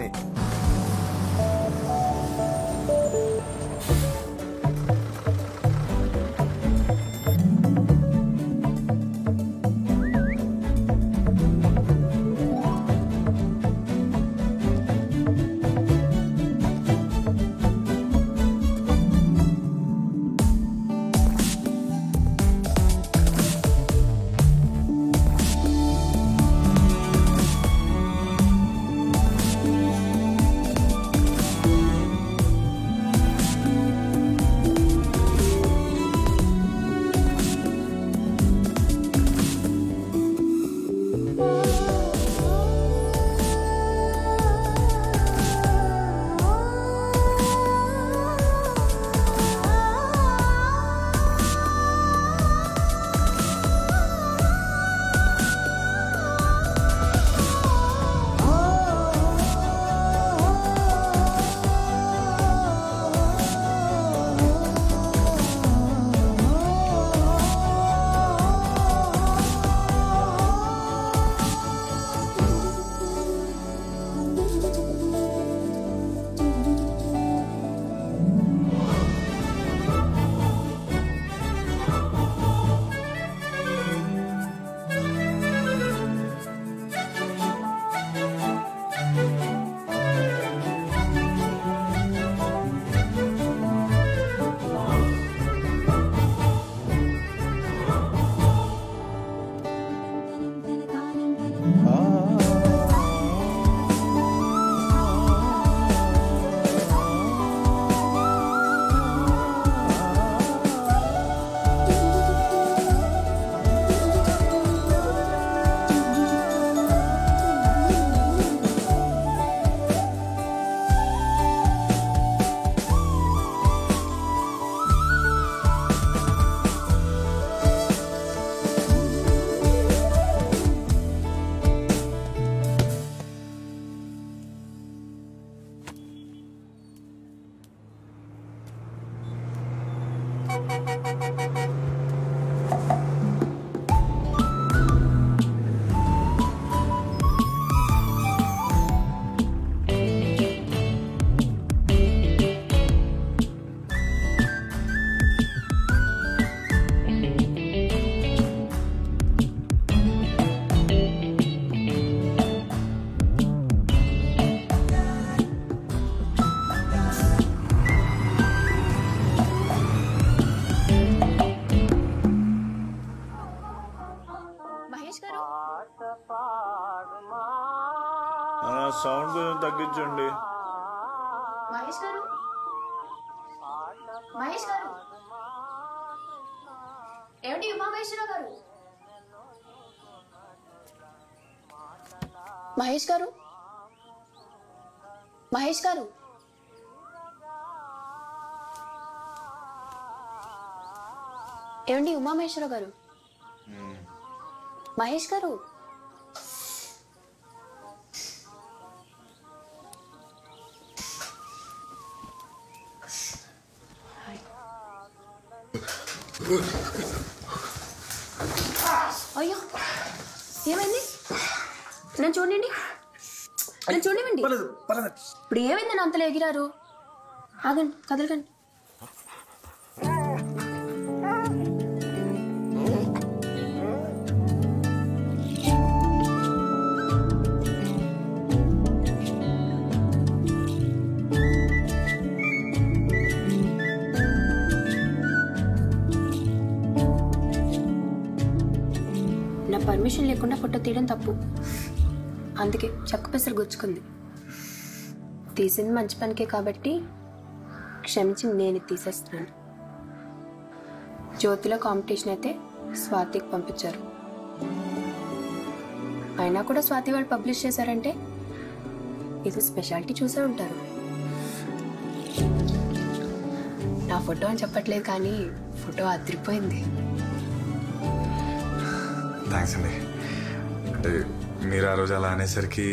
C: సౌండ్ కొంచెం తగ్గించండి.
M: మహేష్ గారు, మహేష్ గారు, ఏమిటి ఉమామహేశ్వరరావు గారు? మహేష్ గారు, మహేష్ గారు, ఏమండి ఉమామహేశ్వరరావు గారు? మహేష్ గారు, అయ్యో ఏమైంది? నన్ను చూడండి, నన్ను చూడండి. ఇప్పుడు ఏమైందని అంతలో ఎగిరారు? ఆగండి, కదలకండి. నా పర్మిషన్ లేకుండా ఫోటో తీయడం తప్పు, అందుకే చెక్క పెసరు గుచ్చుకుంది. తీసింది మంచి పనికే కాబట్టి క్షమించి నేను తీసేస్తున్నాను. జ్యోతిలో కాంపిటీషన్ అయితే స్వాతికి పంపించారు. అయినా కూడా స్వాతి వాళ్ళు పబ్లిష్ చేశారంటే ఇది స్పెషాలిటీ చూసే ఉంటారు. నా ఫోటో అని చెప్పట్లేదు కానీ ఫోటో అదిరిపోయింది.
A: థ్యాంక్స్ అండి. అంటే మీరు ఆ రోజు అలా అనేసరికి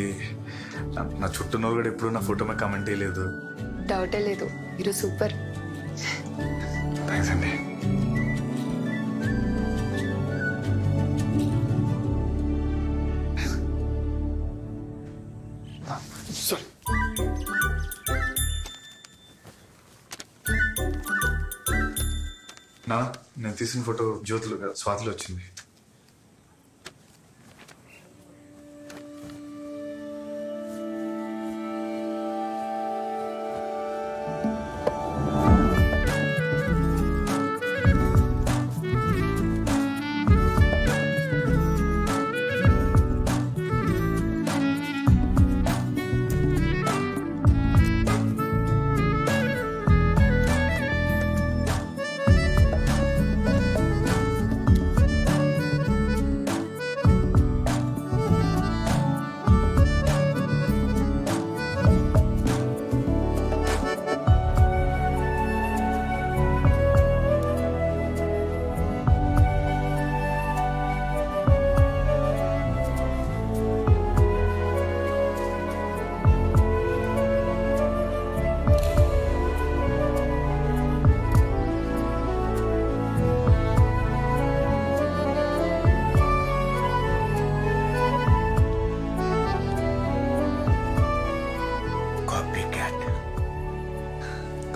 A: నా చుట్టూ కూడా ఎప్పుడు నా ఫోటో మీద కమెంట్ చేయలేదు.
M: డౌటే లేదు, మీరు సూపర్.
A: థ్యాంక్స్ అండి. నా నేను తీసిన ఫోటో జ్యోతిలో స్వాతిలో వచ్చింది.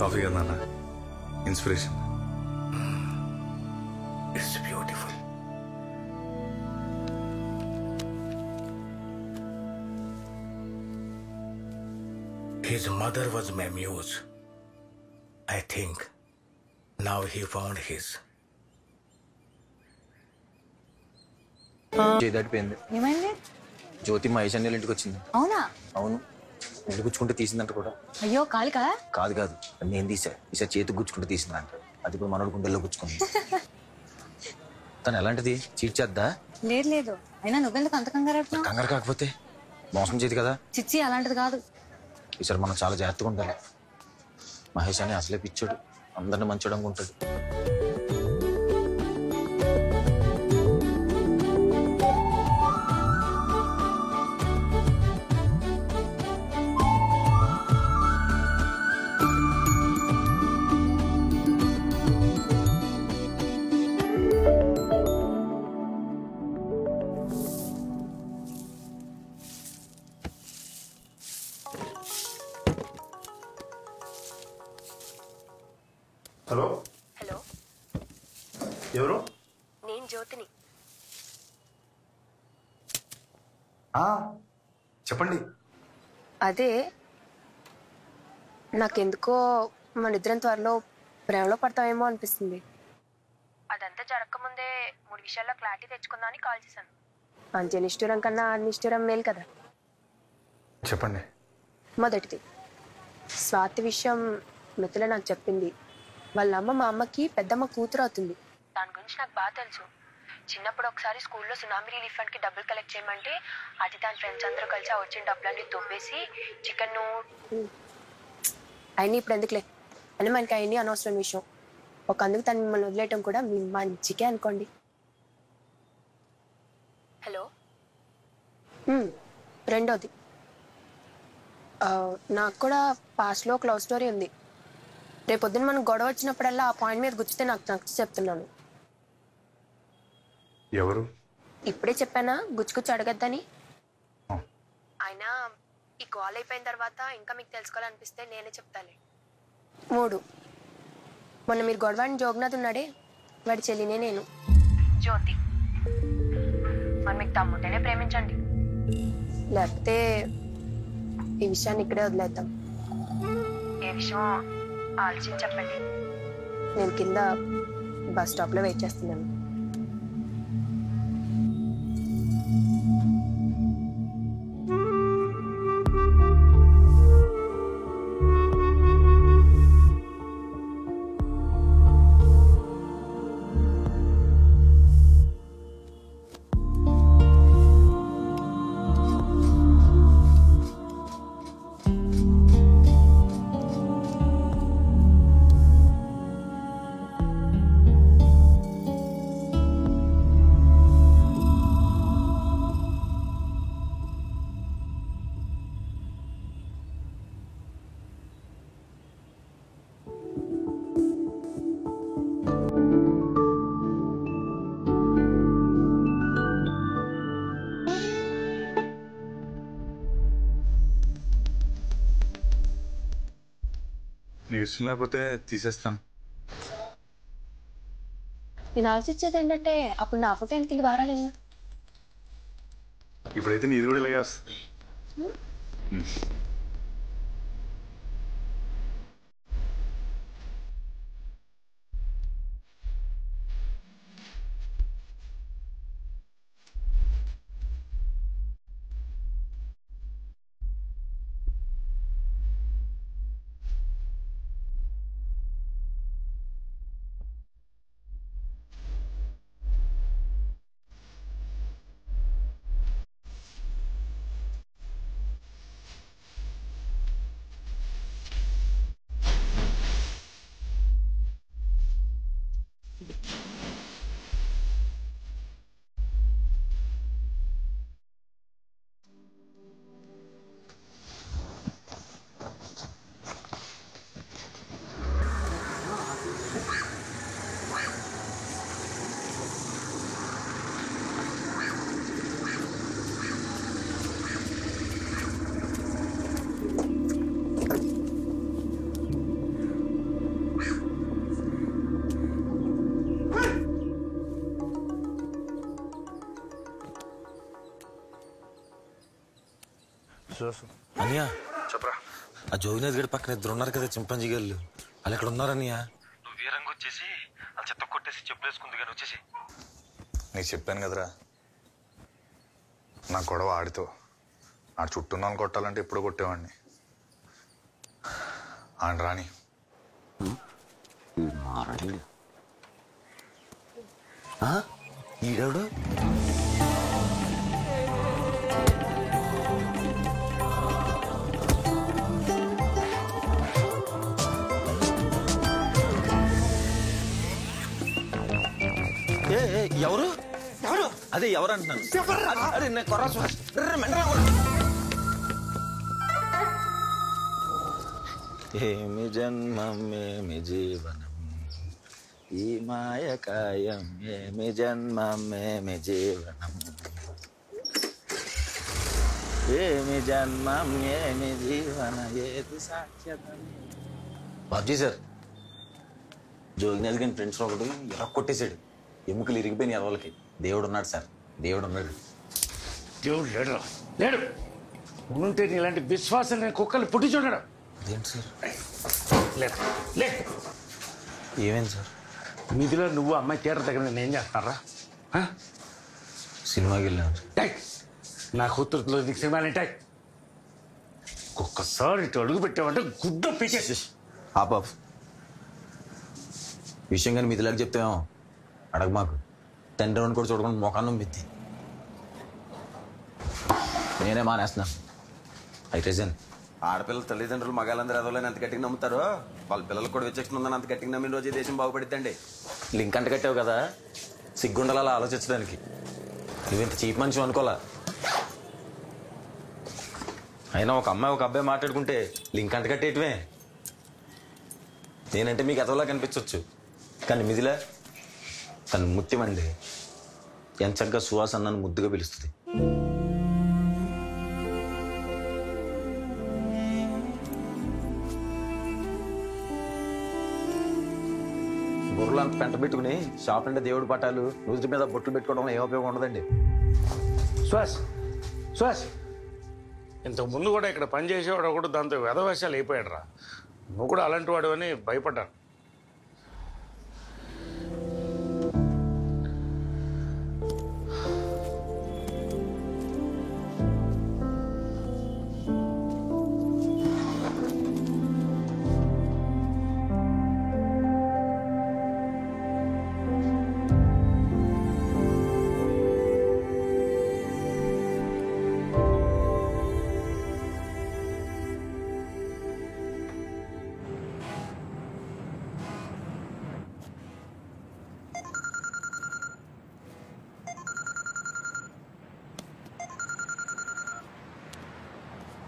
A: కాఫీ కదా నాన్న, inspiration.
D: It's beautiful. His mother was my muse. I think now he found his.
F: చేదాటిపోయింది.
W: ఏమైంది?
F: జ్యోతి మహేష్ అన్నయ్య ఇంటికి వచ్చింది.
W: అవునా?
F: అవును, ఇల్లు గుచ్చుకుంటే తీసిందంట కూడా.
W: అయ్యో కాలికా?
F: కాదు కాదు, నేను తీసా. ఈసారి చేతికి గుచ్చుకుంటే తీసిందంట. అది కూడా మనోడు గుండెల్లో గుచ్చుకుంది. తను ఎలాంటిది? చీట్ చేద్దా?
W: లేదు లేదు, అయినా నువ్వెందుకు అంత కంగారు?
F: కంగారు కాకపోతే మోసం చేతి కదా.
W: చిచ్చి అలాంటిది కాదు.
F: ఈసారి మనం చాలా జాగ్రత్తగా ఉండాలి. మహేష్ అని అసలే పిచ్చాడు, అందరిని మంచోడు అనుకుంటాడు.
C: హలో
M: హలో,
C: ఎవరు?
M: నేను జ్యోతిని.
C: చెప్పండి.
M: అదే నాకెందుకో మన ఇద్దరం త్వరలో ప్రేమలో పడతామేమో అనిపిస్తుంది. అదంతా జరగకముందే 3 విషయాల్లో క్లారిటీ తెచ్చుకుందామని కాల్ చేశాను. అంత్యనిష్ఠురం కన్నా నిష్ఠురం మేలు కదా.
C: చెప్పండి.
M: మొదటిది, స్వాతి విషయం మిథుల నాకు చెప్పింది. వాళ్ళ అమ్మ మా అమ్మకి పెద్దమ్మ కూతురు అవుతుంది. దాని గురించి నాకు బాగా తెలుసు. చిన్నప్పుడు ఒకసారి స్కూల్లో సునామీ రిలీఫ్ ఫండ్కి డబ్బులు కలెక్ట్ చేయమంటే అది దాని ఫ్రెండ్స్ అందరూ కలిసి ఆ వచ్చిన డబ్బులన్నీ తొప్పేసి చికెన్ అయినా ఇప్పుడు ఎందుకులే అని మనకి అయినా అనవసరం విషయం. ఒక అందుకు తను మిమ్మల్ని వదిలేయటం కూడా మీ మంచికే అనుకోండి. హలో, రెండోది, నాకు కూడా పాస్ట్లో ఒక లవ్ స్టోరీ ఉంది. రేపొద్దున మనం గొడవ వచ్చినప్పుడల్లా ఆ పాయింట్ మీద గుచ్చితే నాకు నచ్చి చెప్తున్నాను.
C: ఎవరు?
M: ఇప్పుడే చెప్పానా గుచ్చుకుచ్చి అడగద్దని. అయినా ఈ కాల్ అయిపోయిన తర్వాత ఇంకా మీకు తెలుసుకోవాలనిపిస్తే నేనే చెప్తాలే. 3, మొన్న మీరు గొడవాడిని జోగ్నాథ్ ఉన్నాడే, వాడి చెల్లినే నేను, జ్యోతి. మరి మీకు తమ్ముంటేనే ప్రేమించండి, లేకపోతే ఈ విషయాన్ని ఇక్కడే వదిలేద్దాం. ఏ విషయం ఆలోచించి చెప్పండి. నేను కింద బస్ స్టాప్లో వెయిట్ చేస్తున్నాను.
A: నీకు ఇష్టం లేకపోతే తీసేస్తాను.
M: నేను ఆలోచించేది ఏంటంటే అప్పుడు నా ఫోటో ఎందుకు వారాలి.
A: ఇప్పుడైతే నీది కూడా ఇలాగే వస్తుంది.
K: అనియా చెప్పరా, ఆ జోగినాథ్ గడి పక్కన ఇద్దరు ఉన్నారు కదా చింపాంజీ గారు, వాళ్ళు ఎక్కడ ఉన్నారనియా? నువ్వు వీరంగా వచ్చేసి వాళ్ళు చెత్త కొట్టేసి చెప్పులేసుకుంది కానీ వచ్చేసి.
A: నీకు చెప్పాను కదరా, నా గొడవ ఆడితో. ఆడు చుట్టూ వాళ్ళని కొట్టాలంటే ఎప్పుడో కొట్టేవాడిని. ఆడు రాని
K: ఈడెవడు? ఎవరు ఎవరు అదే ఎవరు అంటున్నాను. అరే నేను కొర్రా ఏమి జన్మమేమి జీవనం ఈ మాయకాయం ఏమి జన్మమేమి జీవనం ఏమి జన్మం ఏమి జీవన ఏది సాఖ్యత.
F: బాబ్జీ సార్,
K: జోగినాథ్ గారి ఫ్రెండ్స్ ఒకటి ఎలా కొట్టేశాడు. ఎముకలు ఇరిగిపోయిన ఎదవలకి. దేవుడు ఉన్నాడు సార్, దేవుడు ఉన్నాడు.
D: దేవుడు లేడు లేడు ఉంటే ఇలాంటి విశ్వాసం నేను కుక్కలు పుట్టి చూడడం.
K: అదేంటి సార్?
D: లేదు లే.
K: ఏమైంది సార్?
D: నిధిలో నువ్వు అమ్మాయి థియేటర్ దగ్గర నేను ఏం చేస్తారా?
K: సినిమాకి వెళ్ళాను.
D: నా కూతురులో నీకు సినిమాలు ఏంటాయి? ఒక్కసారి ఇటు అడుగు పెట్టామంటే గుడ్డ పీకేసి
K: ఆపా విషయం కానీ మిథిలాకి చెప్తామేమో. అడగ మాకు. తండ్రి అని కూడా చూడకుండా మొఖాన్ని మిద్ది. నేనే మానేస్తున్నాను. అయితే ఆడపిల్లల తల్లిదండ్రులు మగాళ్ళందరూ అదోలేని అంత గట్టిగా నమ్ముతారో వాళ్ళ పిల్లలకు కూడా విచక్షణ ఉందని అంత గట్టిగా నమ్మిన రోజు దేశం బాగుపడిద్దండి. లింక్ అంట కట్టావు కదా, సిగ్గుండాలి అలా ఆలోచించడానికి. నువ్వింత చీప్ మనిషి అనుకోలా. అయినా ఒక అమ్మాయి ఒక అబ్బాయి మాట్లాడుకుంటే లింక్ అంట కట్టేయటమే. నేనంటే మీకు ఎదవలా కనిపించవచ్చు, కానీ మిథిలా తను ముత్యమండి. ఎంచగ్గా సువాస నన్ను ముద్దుగా పిలుస్తుంది. బుర్రలు అంత పెంట పెట్టుకుని షాప్ అంటే దేవుడి పటాలు రోజు మీద బొట్లు పెట్టుకోవడం ఏ ఉపయోగం ఉండదండి.
D: సుహాస్ ఇంతకు ముందు కూడా ఇక్కడ పనిచేసేవాడు ఒకటి దాంతో వెధవేషాలు అయిపోయాడు రా. నువ్వు కూడా అలాంటి వాడు అని భయపడ్డాను.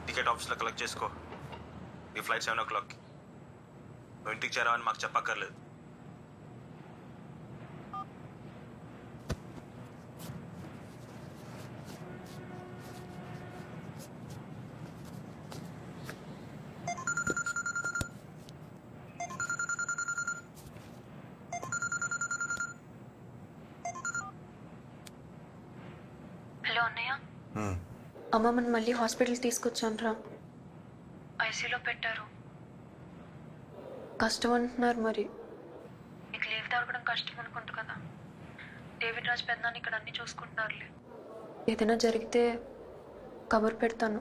K: టికెట్ ఆఫీస్లో కలెక్ట్ చేసుకో. ఈ ఫ్లైట్ 7 o'clock. నువ్వు ఇంటికి చేరావని మాకు చెప్పక్కర్లేదు.
W: హలో అన్నయ్య. అమ్మమ్మని మళ్ళీ హాస్పిటల్ తీసుకొచ్చాను రా. ఐసీలో పెట్టారు. కష్టం అంటున్నారు. మరి నీకు లీవ్ దొరకడం కష్టం అనుకుంటా కదా. డేవిడ్ రాజ్ పెద్దనాన్ని ఇక్కడ అన్ని చూసుకుంటున్నారులే. ఏదైనా జరిగితే కబురు పెడతాను.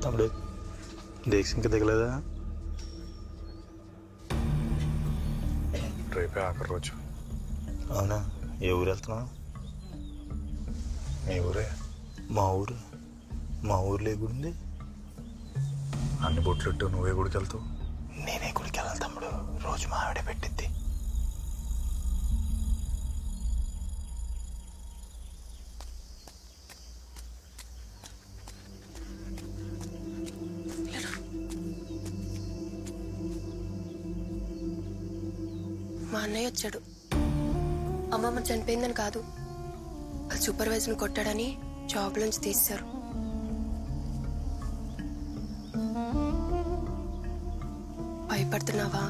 U: తమ్ముడు డేక్స్ ఇంకా దిగలేదా?
A: రేపే ఆఖరి రోజు.
U: అవునా? ఏ ఊరు వెళ్తున్నావు?
A: మీ ఊరే.
U: మా ఊరు. మా ఊర్లో ఏ గుడి ఉంది?
A: అన్ని బొట్లు నువ్వే గుడికి వెళ్తావు?
U: నేనే గుడికి వెళ్ళాలి తమ్ముడు. రోజు మా ఆవిడే పెట్టిద్ది.
S: మా అన్నయ్య వచ్చాడు. అమ్మమ్మ చనిపోయిందని కాదు, వాళ్ళ సూపర్వైజర్ని కొట్టాడని జాబ్ నుంచి తీశారు. భయపడుతున్నావా?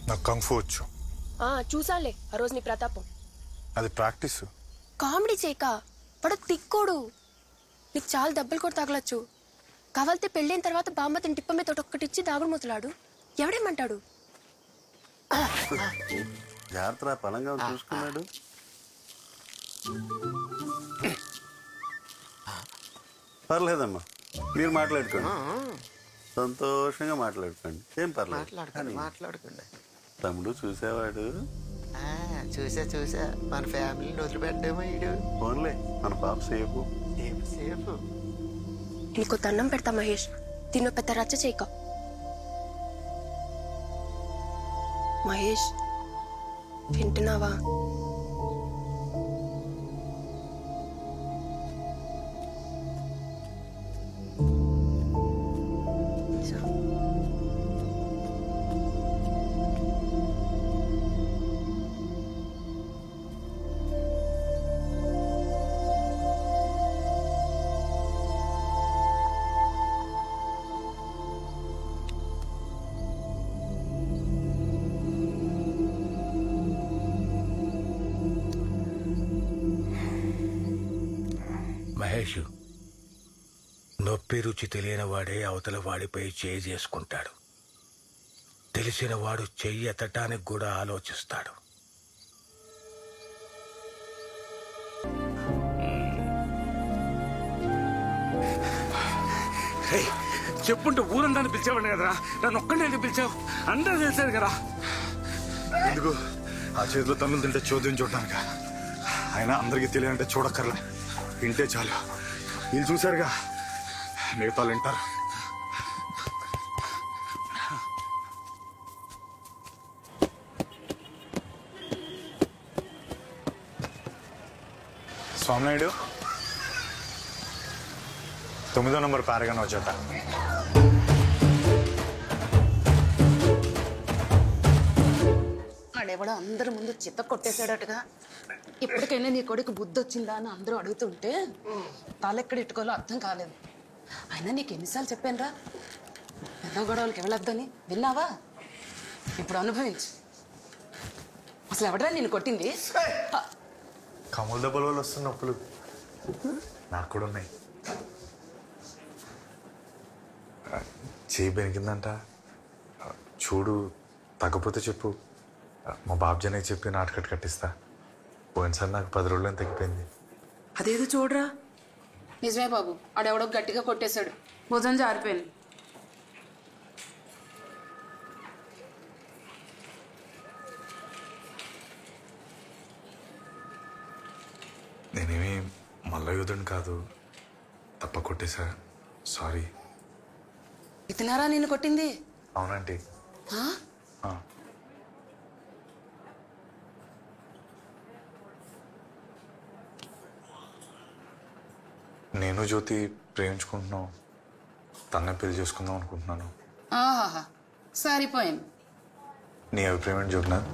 A: నాకు కంఫు వచ్చు.
S: చూసాలే ఆ రోజు నీ ప్రతాపం.
A: అది ప్రాక్టీస్.
S: కామెడీ చేయక. వాడు తిక్కోడు. నీకు చాలా దెబ్బలు కూడా తగలచ్చు. కావాలితే పెళ్ళైన తర్వాత బామ్మతిని టిప్ప మీద ఒక్కటిచ్చి దాగుడు మూతలాడు. ఎవడేమంటాడు?
B: జాగ్రత్త, పలంగా చూసుకున్నాడు. పర్లేదమ్మా, మీరు మాట్లాడుకోండి, సంతోషంగా మాట్లాడుకోండి. ఏం పర్లేదు.
G: మాట్లాడుకోండి.
B: తమ్ముడు చూసేవాడు.
G: చూసా మన ఫ్యామిలీని వదిలిపెట్టేమో ఈడు.
B: ఫోన్లే, మన పాప సేపు.
G: సేపు.
S: నీకు దండం పెడతా మహేష్. దీన్ని పెద్ద రచ్చ చేయక. మహేష్, వింటున్నావా?
E: మహేష్, నొప్పి రుచి తెలియని వాడే అవతల వాడిపై చేయి చేసుకుంటాడు. తెలిసిన వాడు చెయ్యి ఎత్తటానికి కూడా ఆలోచిస్తాడు.
D: చెప్పుంటే ఊరందరిని పిలిచావండి కదరా, నన్ను ఒక్కడే పిలిచావు. అందరూ తెలిసారు కదా.
A: ఎందుకు ఆ చేతిలో తన్నులు తింటే చోద్యం చూడటానిక? అయినా అందరికీ తెలియాలంటే చూడక్కర్లే, వింటే చాలు. వీళ్ళు చూశారుగా, మిగతా వాళ్ళు వింటారు. స్వామినాయుడు, 9వ నంబర్ పారగానే వచ్చేట.
Q: ఆడెవడో అందరి ముందు చిత్త కొట్టేశాడటగా. ఇప్పటికైనా నీ కొడుకు బుద్ధి వచ్చిందా అని అందరూ అడుగుతుంటే తాలెక్కడ ఇట్టుకోవాలో అర్థం కాలేదు. అయినా నీకు ఎన్నిసార్లు చెప్పానురా పెద్ద గొడవలకి వెళ్ళొద్దని? విన్నావా? ఇప్పుడు అనుభవించు. అసలు ఎవడరా నేను కొట్టింది?
A: కమల దెబ్బల వల్ల వస్తున్న నొప్పులు నాకు కూడా ఉన్నాయి. చేయి బెనికిందంట. చూడు, తగ్గపోతే చెప్పు, మా బాబ్జనే చెప్పి నాటకట్టు కట్టిస్తా. పోయినసారి నాకు 10 రోజులని తగ్గిపోయింది.
Q: అదేదో చూడరా. నిజమే బాబు, ఆడెవడో గట్టిగా కొట్టేశాడు, భుజం జారిపోయింది.
A: నేనేమి మల్లయోధుని కాదు, తప్ప కొట్టేశా. సారీ.
Q: ఇతనారా నిన్ను కొట్టింది?
A: అవునండి. నేను జ్యోతి ప్రేమించుకుంటున్నాం. తన్నే పెళ్లి చేసుకుందాం అనుకుంటున్నాను.
Q: ఆహాహా, సరిపోయింది.
A: నీ అభిప్రాయం ఏంటి జ్యోతినాథ్?